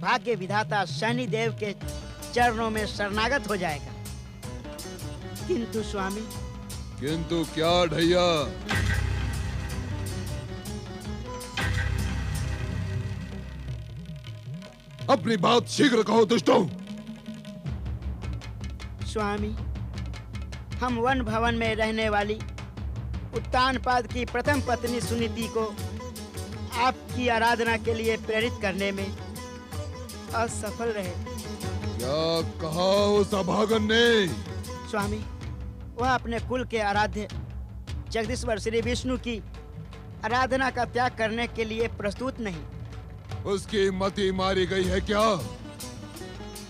Speaker 12: भाग्य विधाता शनिदेव के चरणों में शरणागत हो जाएगा। किंतु स्वामी।
Speaker 11: किंतु क्या ढैया? अपनी बात शीघ्र कहो दुष्टों।
Speaker 12: स्वामी, हम वन भवन में रहने वाली उत्तानपाद की प्रथम पत्नी सुनीति को आपकी आराधना के लिए प्रेरित करने में असफल रहे।
Speaker 11: क्या कहा उस अभागन ने?
Speaker 12: स्वामी, वह अपने कुल के आराध्य जगदीश्वर श्री विष्णु की आराधना का त्याग करने के लिए प्रस्तुत नहीं।
Speaker 11: उसकी मति मारी गई है क्या?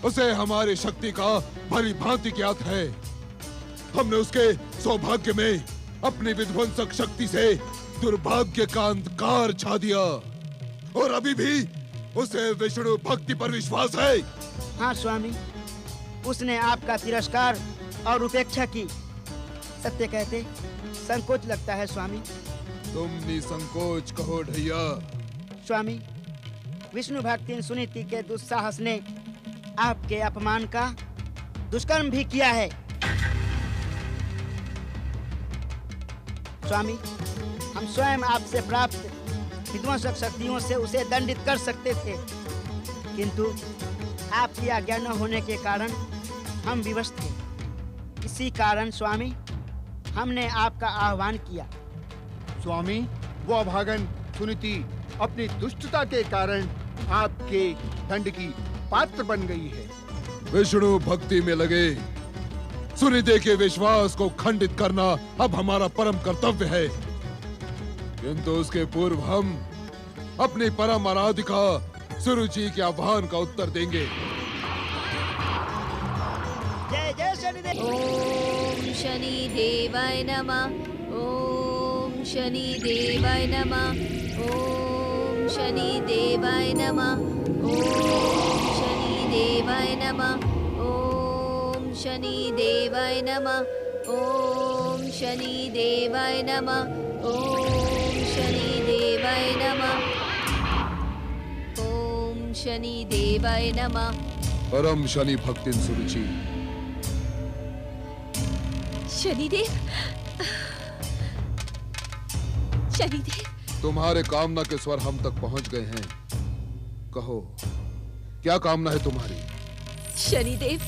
Speaker 11: उसे हमारी शक्ति का भली भांति ज्ञात है। हमने उसके सौभाग्य में अपनी विध्वंसक शक्ति से दुर्भाग्य का अंधकार छा दिया, और अभी भी उसे विष्णु भक्ति पर विश्वास है।
Speaker 12: हाँ स्वामी, उसने आपका तिरस्कार और उपेक्षा की। सत्य कहते संकोच लगता है स्वामी।
Speaker 11: तुम निसंकोच कहो ढैया।
Speaker 12: स्वामी, विष्णु भक्तिन सुनीति के दुस्साहस ने आपके अपमान का दुष्कर्म भी किया है। स्वामी, हम स्वयं आपसे प्राप्त विध्वंसक शक्तियों से उसे दंडित कर सकते थे, किंतु आपकी आज्ञा न होने के कारण हम विवश थे। इसी कारण स्वामी, हमने आपका आह्वान किया।
Speaker 13: स्वामी, वो अभागन सुनीति अपनी दुष्टता के कारण आपके दंड की पात्र बन गई है।
Speaker 11: विष्णु भक्ति में लगे सुनिधि के विश्वास को खंडित करना अब हमारा परम कर्तव्य है, किंतु उसके पूर्व हम अपनी परम आराधिका सुरुचि के आह्वान का उत्तर देंगे।
Speaker 12: जय जय शनिदेव।
Speaker 5: ओम शनि देवाय नमः। ओम शनि देवाय नमः। ओम शनि देवाय नमः। ओम शनि देवाय नमः। ओम शनि देवाय नमः। ओम शनि देवाय नमः। ओम शनि देवाय नमः। ओम शनि देवाय नमः।
Speaker 11: परम शनि भक्तिन सुरुचि।
Speaker 5: शनिदेव, शनिदेव,
Speaker 11: तुम्हारे कामना के स्वर हम तक पहुंच गए हैं। कहो, क्या कामना है तुम्हारी?
Speaker 5: शनिदेव,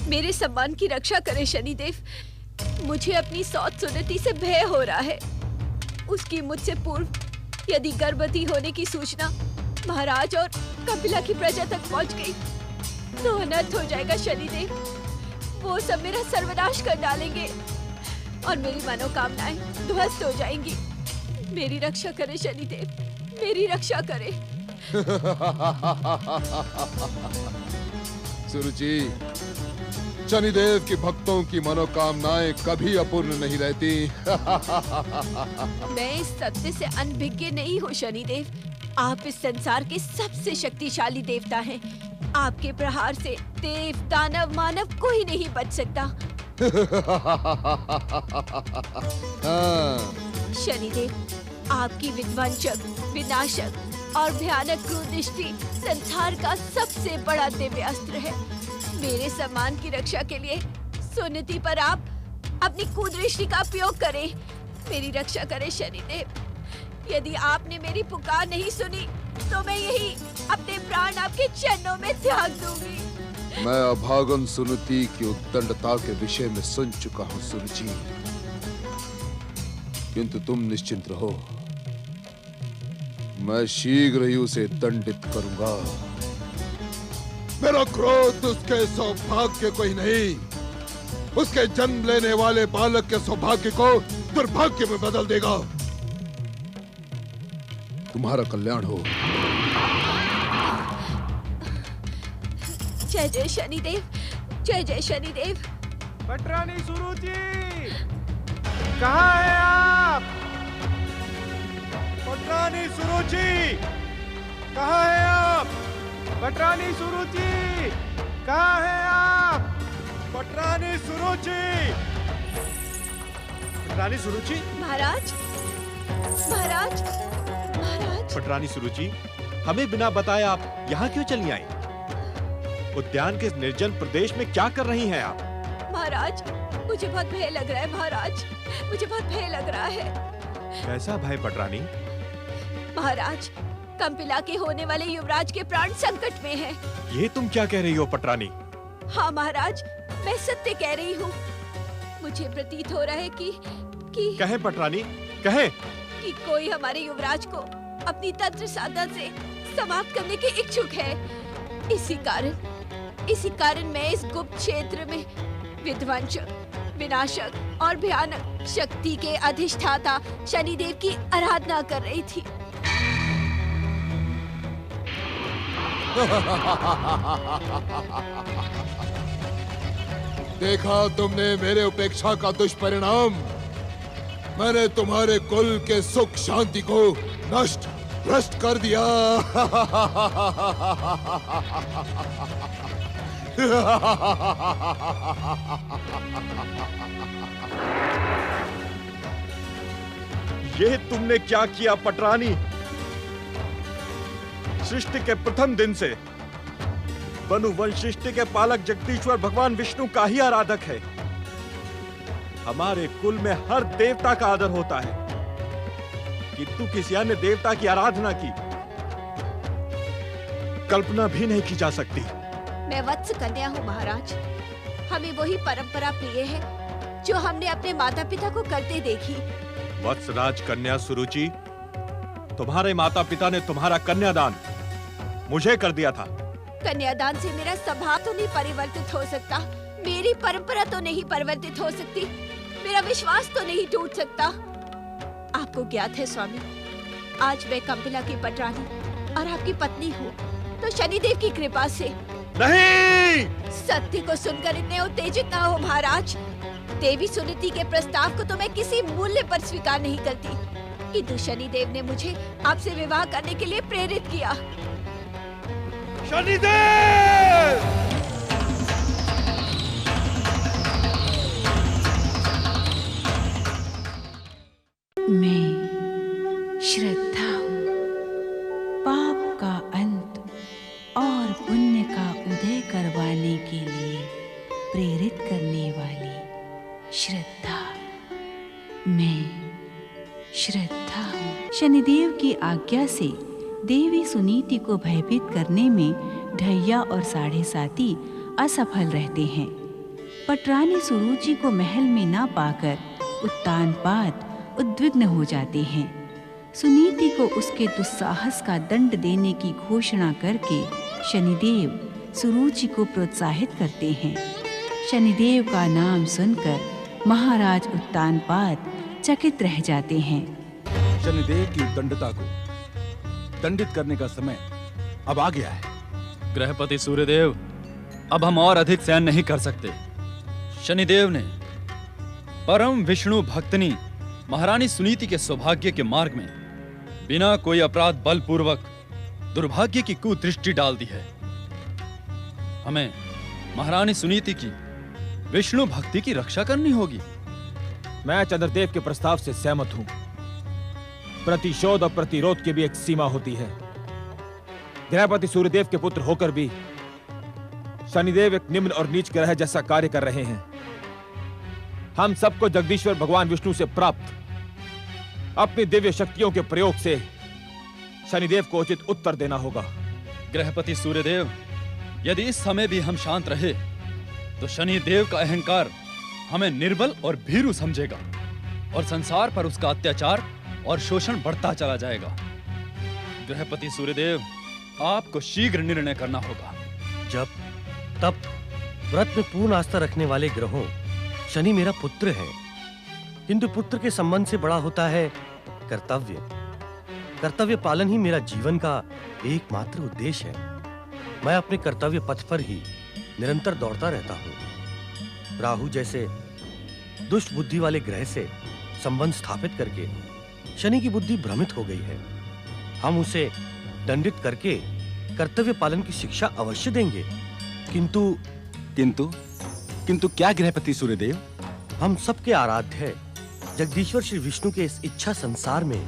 Speaker 5: मेरे सम्मान की रक्षा करें शनिदेव। मुझे अपनी सौत सुनीति से भय हो रहा है। उसकी मुझसे पूर्व यदि गर्भवती होने की सूचना महाराज और कपिला की प्रजा तक पहुंच गई तो अनर्थ हो जाएगा शनिदेव। वो सब मेरा सर्वनाश कर डालेंगे और मेरी मनोकामनाएं ध्वस्त हो जाएंगी। मेरी रक्षा करे शनिदेव, मेरी रक्षा करे।
Speaker 11: सुरुचि, शनिदेव के भक्तों की मनोकामनाएं कभी अपूर्ण नहीं रहती।
Speaker 5: मैं इस सत्य से अनभिज्ञ नहीं हूँ शनिदेव। आप इस संसार के सबसे शक्तिशाली देवता हैं। आपके प्रहार से देव, दानव, मानव कोई नहीं बच सकता। शनिदेव, आपकी विध्वंसक, विनाशक और भयानक क्रूर दृष्टि संसार का सबसे बड़ा दिव्य अस्त्र है। मेरे सम्मान की रक्षा के लिए सुनीति पर आप अपनी कुदृष्टि का उपयोग करें। मेरी रक्षा करें शनिदेव। यदि आपने मेरी पुकार नहीं सुनी तो मैं यही अपने प्राण आपके चरणों में त्याग दूंगी।
Speaker 11: मैं अभागन सुनीति की उद्दंडता के विषय में सुन चुका हूँ सुरुचि, किंतु तुम निश्चिंत रहो, मैं शीघ्र ही उसे दंडित करूंगा। मेरा क्रोध उसके सौभाग्य को ही नहीं, उसके जन्म लेने वाले बालक के सौभाग्य को दुर्भाग्य में बदल देगा। तुम्हारा कल्याण हो।
Speaker 5: जय जय शनिदेव, जय जय शनिदेव।
Speaker 6: पटरानी सुरुचि, कहाँ है आप? पटरानी सुरुचि, कहाँ है आप? पटरानी सुरुचि, कहाँ है आप? पटरानी सुरुचि,
Speaker 7: पटरानी सुरुचि।
Speaker 5: महाराज, महाराज, महाराज।
Speaker 7: पटरानी सुरुचि, हमें बिना बताए आप यहाँ क्यों चली आई? उद्यान के निर्जन प्रदेश में क्या कर रही हैं आप?
Speaker 5: महाराज, मुझे बहुत भय लग रहा है। महाराज, मुझे बहुत भय लग रहा है।
Speaker 7: कैसा भय पटरानी?
Speaker 5: महाराज, कंपिला के होने वाले युवराज के प्राण संकट में हैं।
Speaker 7: ये तुम क्या कह रही हो पटरानी?
Speaker 5: हाँ महाराज, मैं सत्य कह रही हूँ। मुझे प्रतीत हो रहा है कि
Speaker 7: कहे पटरानी, कहे
Speaker 5: कि कोई हमारे युवराज को अपनी तंत्र साधना से समाप्त करने के इच्छुक है। इसी कारण मैं इस गुप्त क्षेत्र में विध्वंसक, विनाशक और भयानक शक्ति के अधिष्ठाता शनिदेव की आराधना कर रही थी।
Speaker 11: देखा तुमने मेरे उपेक्षा का दुष्परिणाम। मैंने तुम्हारे कुल के सुख शांति को नष्ट भ्रष्ट कर दिया।
Speaker 7: ये तुमने क्या किया पटरानी? सृष्टि के प्रथम दिन से वनुवंश सृष्टि के पालक जगदीश्वर भगवान विष्णु का ही आराधक है। हमारे कुल में हर देवता का आदर होता है, किंतु किसी अन्य देवता की आराधना की कल्पना भी नहीं की जा सकती।
Speaker 5: मैं वत्स कन्या हूँ महाराज। हमें वही परंपरा प्रिय है जो हमने अपने माता पिता को करते देखी।
Speaker 7: वत्सराज कन्या सुरुचि, तुम्हारे माता पिता ने तुम्हारा कन्यादान मुझे कर दिया था।
Speaker 5: कन्यादान से मेरा स्वभाव तो नहीं परिवर्तित हो सकता, मेरी परंपरा तो नहीं परिवर्तित हो सकती, मेरा विश्वास तो नहीं टूट सकता। आपको ज्ञात है स्वामी, आज मैं कंपिला की पटरानी और आपकी पत्नी हूँ, तो शनिदेव की कृपा से।
Speaker 7: नहीं!
Speaker 5: सत्य को सुनकर इतने उत्तेजित ना हो महाराज। देवी सुनीति के प्रस्ताव को तो मैं किसी मूल्य पर स्वीकार नहीं करती, किंतु शनिदेव ने मुझे आपसे विवाह करने के लिए प्रेरित किया।
Speaker 7: शनिदेव!
Speaker 1: मैं श्रद्धा हूँ, पाप का अंत और पुण्य का उदय करवाने के लिए प्रेरित करने वाली श्रद्धा। मैं श्रद्धा हूँ। शनिदेव की आज्ञा से देवी सुनीति को भयभीत करने में ढैया और साढ़े साती असफल रहते हैं। पटरानी सुरुचि को महल में ना पाकर उत्तानपाद उद्विग्न हो जाते हैं। सुनीति को उसके दुस्साहस का दंड देने की घोषणा करके शनिदेव सुरुचि को प्रोत्साहित करते हैं। शनिदेव का नाम सुनकर महाराज उत्तानपाद चकित रह जाते हैं।
Speaker 15: शनिदेव की उद्दंडता को दंडित करने का समय अब आ गया है।
Speaker 16: गृहपति सूर्यदेव, अब हम और अधिक सहन नहीं कर सकते। शनिदेव ने परम विष्णु भक्तनी महारानी सुनीति के सौभाग्य के मार्ग में बिना कोई अपराध बलपूर्वक दुर्भाग्य की कुदृष्टि डाल दी है। हमें महारानी सुनीति की विष्णु भक्ति की रक्षा करनी होगी।
Speaker 17: मैं चंद्रदेव के प्रस्ताव से सहमत हूं। प्रतिशोध और प्रतिरोध की भी एक सीमा होती है। गृहपति सूर्यदेव के पुत्र होकर भी शनिदेव एक निम्न और नीच ग्रह जैसा कार्य कर रहे हैं। हम सबको जगदीश्वर भगवान विष्णु से प्राप्त अपनी दिव्य शक्तियों के प्रयोग से शनिदेव को उचित उत्तर देना होगा।
Speaker 16: गृहपति सूर्यदेव, यदि इस समय भी हम शांत रहे तो शनिदेव का अहंकार हमें निर्बल और भीरू समझेगा और संसार पर उसका अत्याचार और शोषण बढ़ता चला जाएगा। गृहपति सूर्यदेव, आपको शीघ्र निर्णय करना होगा।
Speaker 9: जब तब व्रत में पूर्ण आस्था रखने वाले ग्रहों शनि मेरा पुत्र है, किंतु पुत्र के संबंध से बड़ा होता है कर्तव्य। कर्तव्य पालन ही मेरा जीवन का एकमात्र उद्देश्य है। मैं अपने कर्तव्य पथ पर ही निरंतर दौड़ता रहता हूँ। राहु जैसे दुष्ट बुद्धि वाले ग्रह से संबंध स्थापित करके शनि की बुद्धि भ्रमित हो गई है। हम उसे दंडित करके कर्तव्य पालन की शिक्षा अवश्य देंगे।
Speaker 15: किंतु क्या गृहपति सूर्यदेव?
Speaker 9: हम सबके आराध्य है जगदीश्वर श्री विष्णु के इस इच्छा संसार में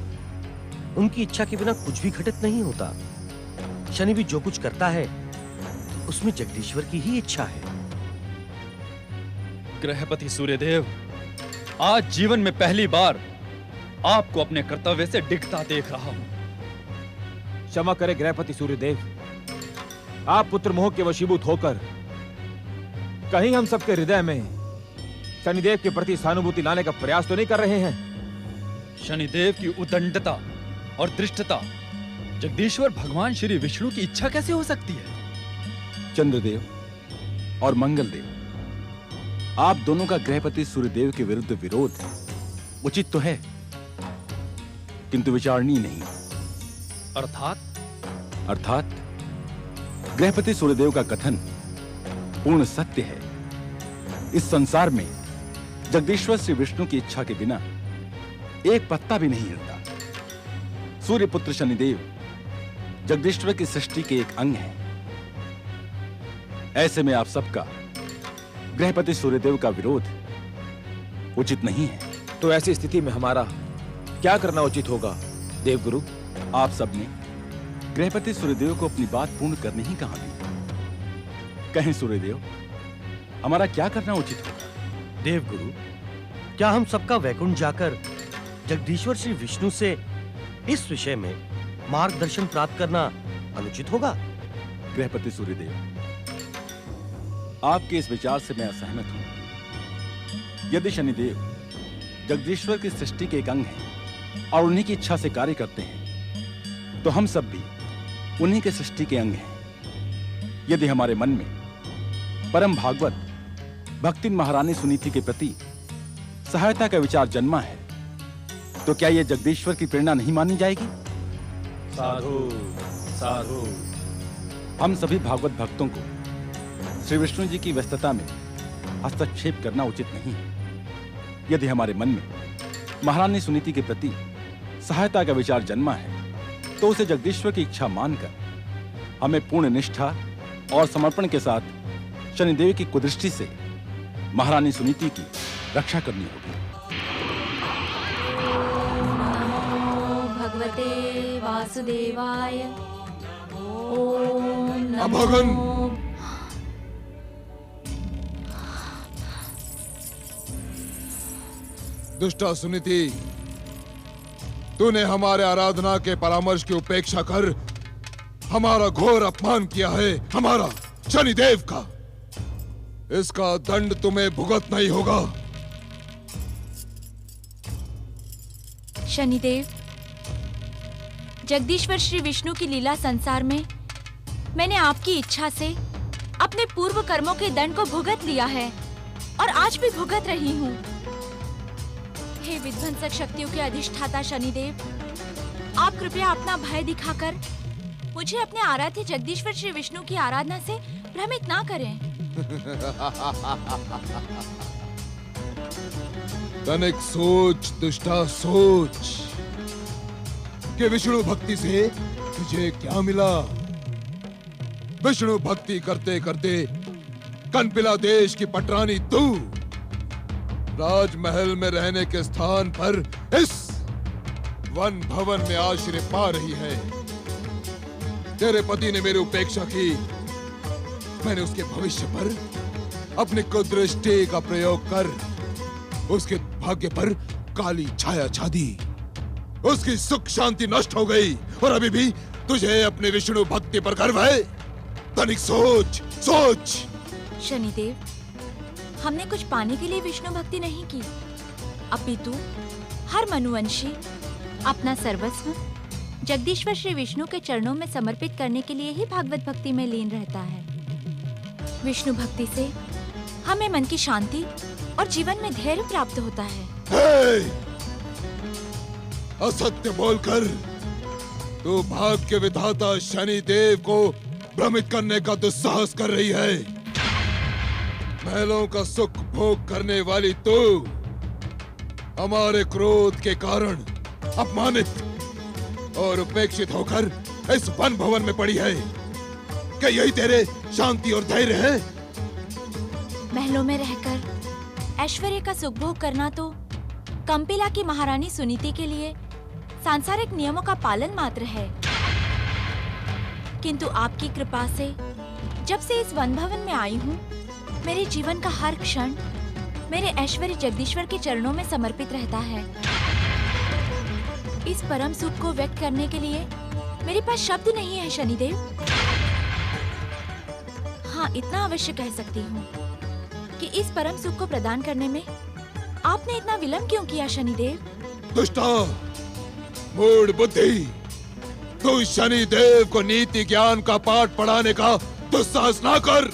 Speaker 9: उनकी इच्छा के बिना कुछ भी घटित नहीं होता। शनि भी जो कुछ करता है उसमें जगदीश्वर की ही इच्छा है।
Speaker 16: गृहपति सूर्यदेव, आज जीवन में पहली बार आपको अपने कर्तव्य से डिगता देख रहा हूं।
Speaker 17: क्षमा करें गृहपति सूर्यदेव, आप पुत्र मोह के वशीभूत होकर कहीं हम सबके हृदय में शनिदेव के प्रति सहानुभूति लाने का प्रयास तो नहीं कर रहे हैं?
Speaker 16: शनिदेव की उदंडता और दृष्टता जगदीश्वर भगवान श्री विष्णु की इच्छा कैसे हो सकती है?
Speaker 15: चंद्रदेव और मंगलदेव, आप दोनों का गृहपति सूर्यदेव के विरुद्ध विरोध उचित तो है, किंतु विचारणीय नहीं। अर्थात गृहपति सूर्यदेव का कथन पूर्ण सत्य है। इस संसार में जगदीश्वर श्री विष्णु की इच्छा के बिना एक पत्ता भी नहीं हिलता। सूर्यपुत्र शनिदेव जगदीश्वर की सृष्टि के एक अंग है। ऐसे में आप सबका गृहपति सूर्यदेव का विरोध उचित नहीं है।
Speaker 17: तो ऐसी स्थिति में हमारा क्या करना उचित होगा देवगुरु?
Speaker 15: आप सबने गृहपति सूर्यदेव को अपनी बात पूर्ण करने ही कहा दी। कहें सूर्यदेव, हमारा क्या करना उचित होगा?
Speaker 9: देवगुरु, क्या हम सबका वैकुंठ जाकर जगदीश्वर श्री विष्णु से इस विषय में मार्गदर्शन प्राप्त करना अनुचित होगा?
Speaker 15: गृहपति सूर्यदेव, आपके इस विचार से मैं असहमत हूं। यदि शनिदेव जगदीश्वर की सृष्टि के एक अंग हैं और उन्हीं की इच्छा से कार्य करते हैं, तो हम सब भी उन्हीं के सृष्टि के अंग हैं। यदि हमारे मन में परम भागवत भक्ति महारानी सुनीति के प्रति सहायता का विचार जन्मा है, तो क्या यह जगदीश्वर की प्रेरणा नहीं मानी जाएगी?
Speaker 17: साधु साधु।
Speaker 15: हम सभी भागवत भक्तों को श्री विष्णु जी की व्यस्तता में हस्तक्षेप करना उचित नहीं है। यदि हमारे मन में महारानी सुनीति के प्रति सहायता का विचार जन्मा है, तो उसे जगदीश्वर की इच्छा मानकर हमें पूर्ण निष्ठा और समर्पण के साथ शनिदेव की कुदृष्टि से महारानी सुनीति की रक्षा करनी होगी।
Speaker 4: भगवते वासुदेवाय। ओम
Speaker 11: अभागन, दुष्टा सुनीति, तूने हमारे आराधना के परामर्श की उपेक्षा कर हमारा घोर अपमान किया है, हमारा शनिदेव का। इसका दंड तुम्हें भुगतना ही होगा।
Speaker 4: शनिदेव, जगदीश्वर श्री विष्णु की लीला संसार में मैंने आपकी इच्छा से अपने पूर्व कर्मों के दंड को भुगत लिया है और आज भी भुगत रही हूँ। हे विध्वंसक शक्तियों के अधिष्ठाता शनिदेव, आप कृपया अपना भय दिखाकर मुझे अपने आराध्य जगदीश्वर श्री विष्णु की आराधना से भ्रमित ना करें।
Speaker 11: तनिक सोच दुष्टा, सोच कि विष्णु भक्ति से तुझे क्या मिला। विष्णु भक्ति करते करते कनपिला देश की पटरानी तू राजमहल में रहने के स्थान पर इस वन भवन में आश्रय पा रही है। तेरे पति ने मेरी उपेक्षा की, मैंने उसके भविष्य पर अपनी कुदृष्टि का प्रयोग कर उसके भाग्य पर काली छाया छा दी। उसकी सुख शांति नष्ट हो गई और अभी भी तुझे अपने विष्णु भक्ति पर गर्व है। तनिक सोच सोच।
Speaker 4: शनिदेव, हमने कुछ पाने के लिए विष्णु भक्ति नहीं की, अपितु हर मनुवंशी अपना सर्वस्व जगदीश्वर श्री विष्णु के चरणों में समर्पित करने के लिए ही भागवत भक्ति में लीन रहता है। विष्णु भक्ति से हमें मन की शांति और जीवन में धैर्य प्राप्त होता है।
Speaker 11: असत्य बोलकर तू भाग्य विधाता शनि देव को भ्रमित करने का दुस्साहस कर रही है। महलों का सुख भोग करने वाली तू हमारे क्रोध के कारण अपमानित और उपेक्षित होकर इस वन भवन में पड़ी है। क्या यही तेरे शांति और धैर्य है?
Speaker 4: महलों में रहकर ऐश्वर्य का सुख भोग करना तो कंपिला की महारानी सुनीति के लिए सांसारिक नियमों का पालन मात्र है, किंतु आपकी कृपा से जब से इस वन भवन में आई हूँ, मेरे जीवन का हर क्षण मेरे ऐश्वर्य जगदीश्वर के चरणों में समर्पित रहता है। इस परम सुख को व्यक्त करने के लिए मेरे पास शब्द नहीं है शनिदेव। हाँ, इतना अवश्य कह सकती हूँ कि इस परम सुख को प्रदान करने में आपने इतना विलंब क्यों किया शनिदेव?
Speaker 11: दुष्टा, मूढ़ बुद्धि, तू शनिदेव को नीति ज्ञान का पाठ पढ़ाने का दुस्साहस ना कर।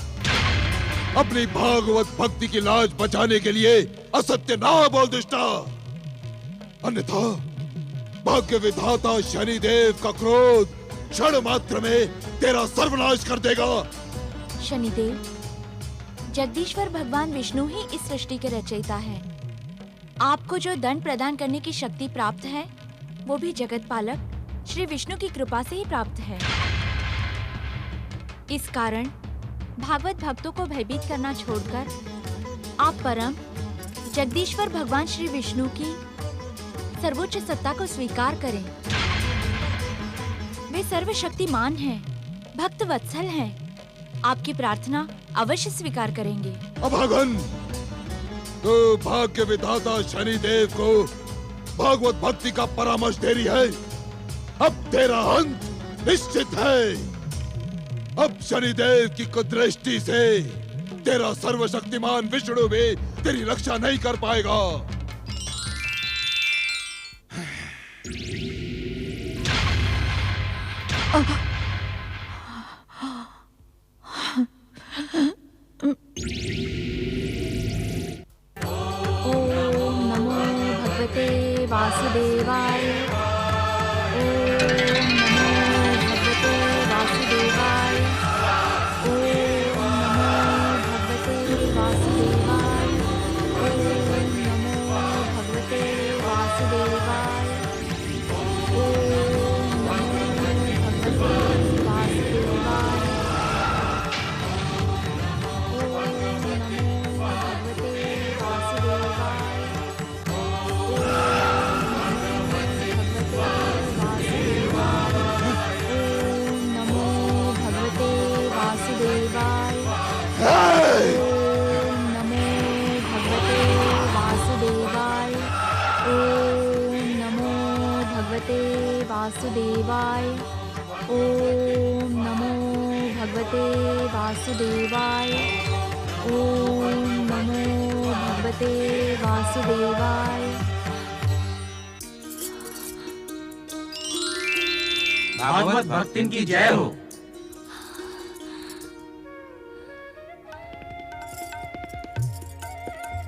Speaker 11: अपनी भागवत भक्ति की लाज बचाने के लिए असत्य ना बोल दुष्टा, अन्यथा भाग्य विधाता शनिदेव का क्रोध क्षण मात्र में तेरा सर्वनाश कर देगा।
Speaker 4: शनिदेव, जगदीश्वर भगवान विष्णु ही इस सृष्टि के रचयिता है। आपको जो दंड प्रदान करने की शक्ति प्राप्त है, वो भी जगत पालक श्री विष्णु की कृपा से ही प्राप्त है। इस कारण भागवत भक्तों को भयभीत करना छोड़कर आप परम जगदीश्वर भगवान श्री विष्णु की सर्वोच्च सत्ता को स्वीकार करें। वे सर्वशक्तिमान हैं, भक्त वत्सल हैं। आपकी प्रार्थना अवश्य स्वीकार करेंगे।
Speaker 11: अभागन, तो भाग्य विधाता शनिदेव को भागवत भक्ति का परामर्श दे रही है। अब तेरा अंत निश्चित है। अब शनिदेव की कुदृष्टि से तेरा सर्वशक्तिमान विष्णु भी तेरी रक्षा नहीं कर पाएगा।
Speaker 4: ओम नमो भगवते वासुदेवाय। ओम नमो भगवते वासुदेवाय। ओम नमो भगवते वासुदेवाय। ओम नमो भगवते वासुदेवाय। ओम नमो भगवते वासुदेवाय। वासुदेवाय। ओम नमो भगवते वासुदेवाय। ओम नमो भगवते वासुदेवाय।
Speaker 18: भागवत भक्तिन की जय हो।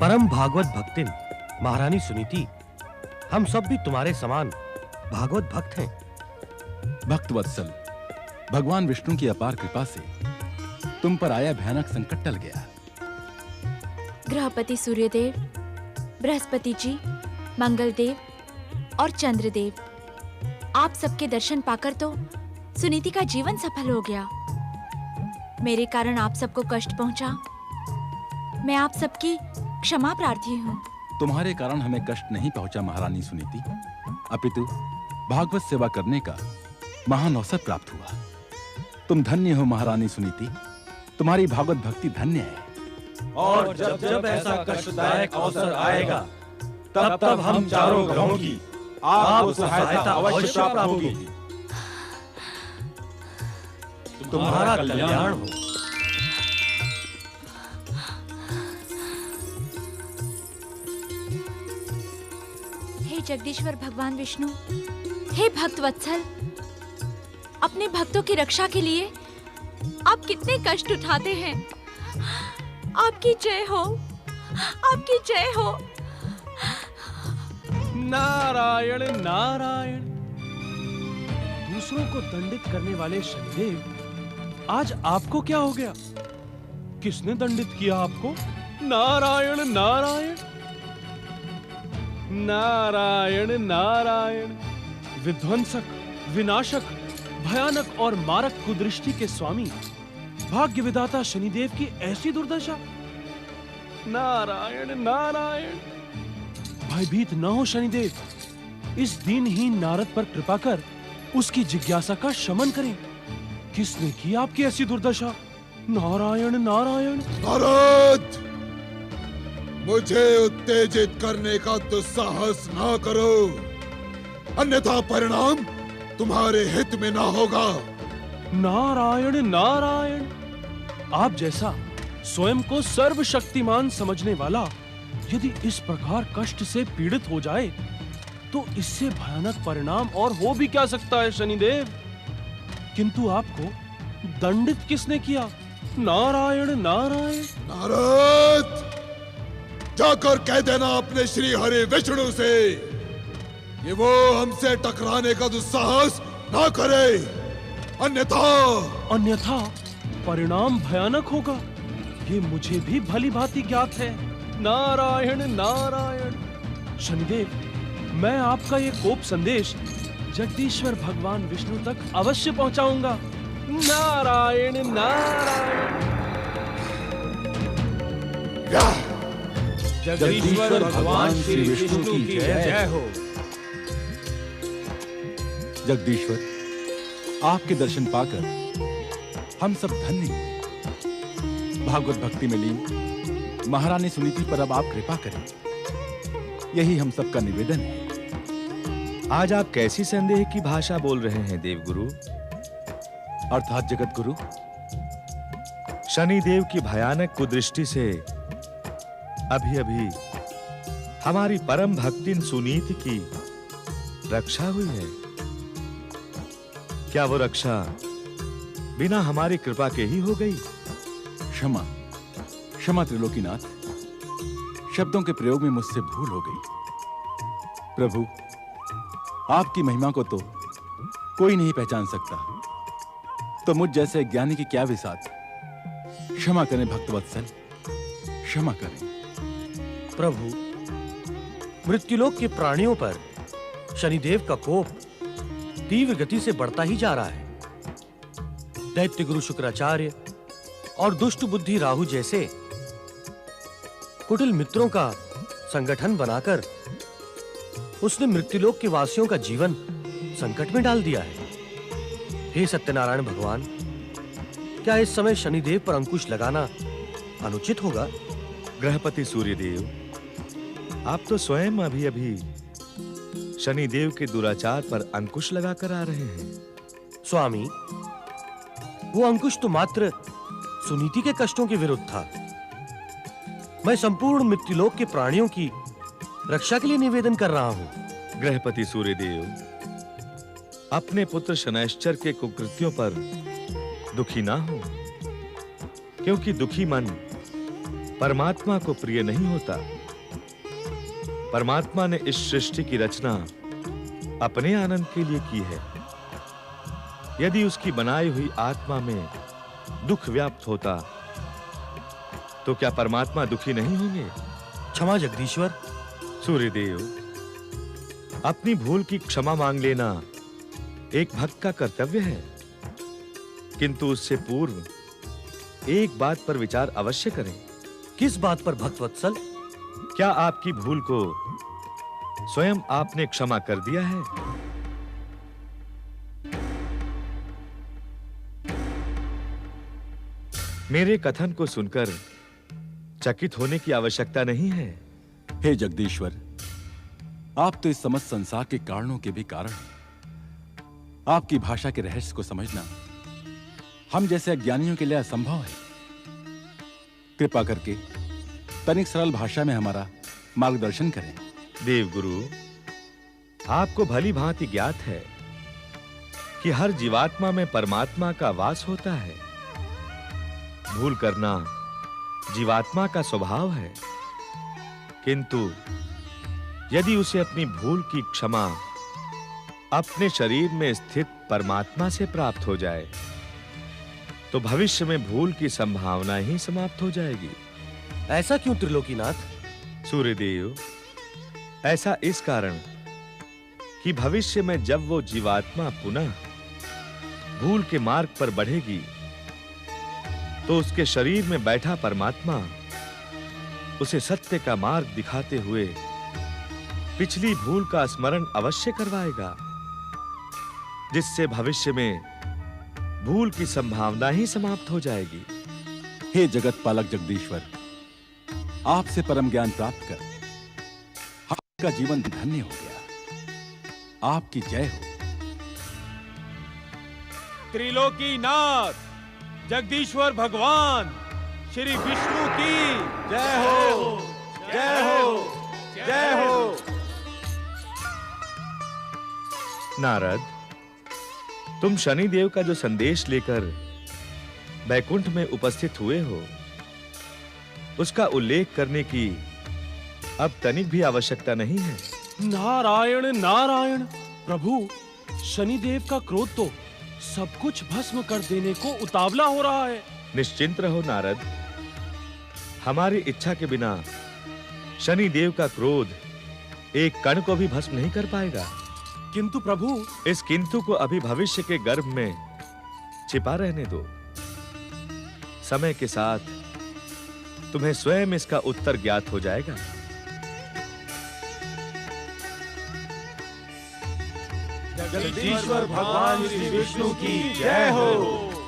Speaker 19: परम भागवत भक्तिन महारानी सुनीति, हम सब भी तुम्हारे समान भागवत भक्त हैं।
Speaker 15: भक्त वत्सल, भगवान विष्णु की अपार कृपा से तुम पर आया भयानक संकट टल गया।
Speaker 4: ग्रहपति सूर्यदेव, बृहस्पति जी, मंगलदेव और चंद्रदेव, आप सबके दर्शन पाकर तो सुनीति का जीवन सफल हो गया। मेरे कारण आप सबको कष्ट पहुंचा, मैं आप सबकी क्षमा प्रार्थी हूँ।
Speaker 15: तुम्हारे कारण हमें कष्ट नहीं पहुंचा महारानी सुनीति, अपितु भागवत सेवा करने का महान अवसर प्राप्त हुआ। तुम धन्य हो महारानी सुनीति, तुम्हारी भागवत भक्ति धन्य है।
Speaker 8: और जब जब ऐसा कष्टदायक अवसर आएगा, तब तब हम चारों ग्रहों की आपको सहायता अवश्य प्राप्त होगी।
Speaker 19: तुम्हारा कल्याण हो।
Speaker 4: हे जगदीश्वर भगवान विष्णु, हे भक्त वत्सल, अपने भक्तों की रक्षा के लिए आप कितने कष्ट उठाते हैं। आपकी जय हो, आपकी जय हो।
Speaker 8: नारायण नारायण। दूसरों को दंडित करने वाले शनिदेव, आज आपको क्या हो गया? किसने दंडित किया आपको? नारायण नारायण नारायण नारायण। विध्वंसक, विनाशक, भयानक और मारक कुदृष्टि के स्वामी भाग्य विधाता शनिदेव की ऐसी दुर्दशा। नारायण नारायण। भयभीत न हो शनिदेव, इस दीनहीन नारद पर कृपा कर उसकी जिज्ञासा का शमन करें। किसने की आपकी ऐसी दुर्दशा? नारायण नारायण।
Speaker 11: नारद, मुझे उत्तेजित करने का दुस्साहस ना करो, अन्यथा परिणाम तुम्हारे हित में ना होगा।
Speaker 8: नारायण नारायण। आप जैसा स्वयं को सर्वशक्तिमान समझने वाला यदि इस प्रकार कष्ट से पीड़ित हो जाए, तो इससे भयानक परिणाम और हो भी क्या सकता है शनिदेव? किंतु आपको दंडित किसने किया? नारायण नारायण।
Speaker 11: नारद, जाकर कह देना अपने श्री हरि विष्णु से कि वो हमसे टकराने का दुस्साहस ना करे,
Speaker 8: अन्यथा परिणाम भयानक होगा। ये मुझे भी भली भांति ज्ञात है। नारायण नारायण। शनिदेव, मैं आपका ये कोप संदेश जगदीश्वर भगवान विष्णु तक अवश्य पहुंचाऊंगा। नारायण नारायण।
Speaker 17: जगदीश्वर भगवान श्री विष्णु की जय हो।
Speaker 15: जगदीश्वर, आपके दर्शन पाकर हम सब धन्य हुए। भागवत भक्ति में लीन महारानी सुनीति पर अब आप कृपा करें, यही हम सबका निवेदन है।
Speaker 20: आज आप कैसी संदेह की भाषा बोल रहे हैं देवगुरु?
Speaker 15: अर्थात जगत गुरु,
Speaker 20: शनिदेव की भयानक कुदृष्टि से अभी अभी हमारी परम भक्तिन सुनीति की रक्षा हुई है। क्या वो रक्षा बिना हमारी कृपा के ही हो गई?
Speaker 15: क्षमा, क्षमा त्रिलोकीनाथ, शब्दों के प्रयोग में मुझसे भूल हो गई। प्रभु, आपकी महिमा को तो कोई नहीं पहचान सकता, तो मुझ जैसे ज्ञानी की क्या विसात। क्षमा करें भक्तवत्सल, क्षमा करें।
Speaker 19: प्रभु, मृत्युलोक के प्राणियों पर शनिदेव का कोप तीव्र गति से बढ़ता ही जा रहा है। दैत्य गुरु शुक्राचार्य और दुष्ट बुद्धि राहु जैसे कुटिल मित्रों का संगठन बनाकर उसने मृत्युलोक के वासियों का जीवन संकट में डाल दिया है। हे सत्यनारायण भगवान, क्या इस समय शनिदेव पर अंकुश लगाना अनुचित होगा?
Speaker 20: ग्रहपति सूर्यदेव, आप तो स्वयं अभी अभी शनिदेव के दुराचार पर अंकुश लगाकर आ रहे हैं।
Speaker 19: स्वामी, वो अंकुश तो मात्र सुनीति के कष्टों के विरुद्ध था। मैं संपूर्ण मृत्युलोक के प्राणियों की रक्षा के लिए निवेदन कर रहा हूं।
Speaker 20: ग्रहपति सूर्यदेव, अपने पुत्र शनैश्चर के कुकृत्यों पर दुखी ना हो, क्योंकि दुखी मन परमात्मा को प्रिय नहीं होता। परमात्मा ने इस सृष्टि की रचना अपने आनंद के लिए की है। यदि उसकी बनाई हुई आत्मा में दुख व्याप्त होता तो क्या परमात्मा दुखी नहीं होंगे?
Speaker 19: क्षमा जगदीश्वर।
Speaker 20: सूर्यदेव, अपनी भूल की क्षमा मांग लेना एक भक्त का कर्तव्य है, किंतु उससे पूर्व एक बात पर विचार अवश्य करें।
Speaker 19: किस बात पर भक्तवत्सल?
Speaker 20: क्या आपकी भूल को स्वयं आपने क्षमा कर दिया है? मेरे कथन को सुनकर चकित होने की आवश्यकता नहीं है।
Speaker 15: हे जगदीश्वर, आप तो इस समस्त संसार के कारणों के भी कारण हैं। आपकी भाषा के रहस्य को समझना हम जैसे अज्ञानियों के लिए असंभव है। कृपा करके तनिक सरल भाषा में हमारा मार्गदर्शन करें।
Speaker 20: देवगुरु, आपको भली भांति ज्ञात है कि हर जीवात्मा में परमात्मा का वास होता है। भूल करना जीवात्मा का स्वभाव है, किंतु यदि उसे अपनी भूल की क्षमा अपने शरीर में स्थित परमात्मा से प्राप्त हो जाए तो भविष्य में भूल की संभावना ही समाप्त हो जाएगी।
Speaker 19: ऐसा क्यों त्रिलोकीनाथ?
Speaker 20: सूर्यदेव, ऐसा इस कारण कि भविष्य में जब वो जीवात्मा पुनः भूल के मार्ग पर बढ़ेगी तो उसके शरीर में बैठा परमात्मा उसे सत्य का मार्ग दिखाते हुए पिछली भूल का स्मरण अवश्य करवाएगा, जिससे भविष्य में भूल की संभावना ही समाप्त हो जाएगी।
Speaker 15: हे जगत पालक जगदीश्वर, आपसे परम ज्ञान प्राप्त कर आपका जीवन धन्य हो गया। आपकी जय हो।
Speaker 17: त्रिलोकीनाथ जगदीश्वर भगवान श्री विष्णु की जय हो, जय हो, जय हो।
Speaker 20: नारद, तुम शनिदेव का जो संदेश लेकर बैकुंठ में उपस्थित हुए हो, उसका उल्लेख करने की अब तनिक भी आवश्यकता नहीं है।
Speaker 8: नारायण नारायण। प्रभु, शनिदेव का क्रोध तो सब कुछ भस्म कर देने को उतावला हो रहा है।
Speaker 20: निश्चिंत रहो नारद, हमारी इच्छा के बिना शनिदेव का क्रोध एक कण को भी भस्म नहीं कर पाएगा।
Speaker 8: किंतु प्रभु,
Speaker 20: इस किंतु को अभी भविष्य के गर्भ में छिपा रहने दो। समय के साथ तुम्हें स्वयं इसका उत्तर ज्ञात हो जाएगा।
Speaker 17: जगदीश्वर भगवान श्री विष्णु की जय हो।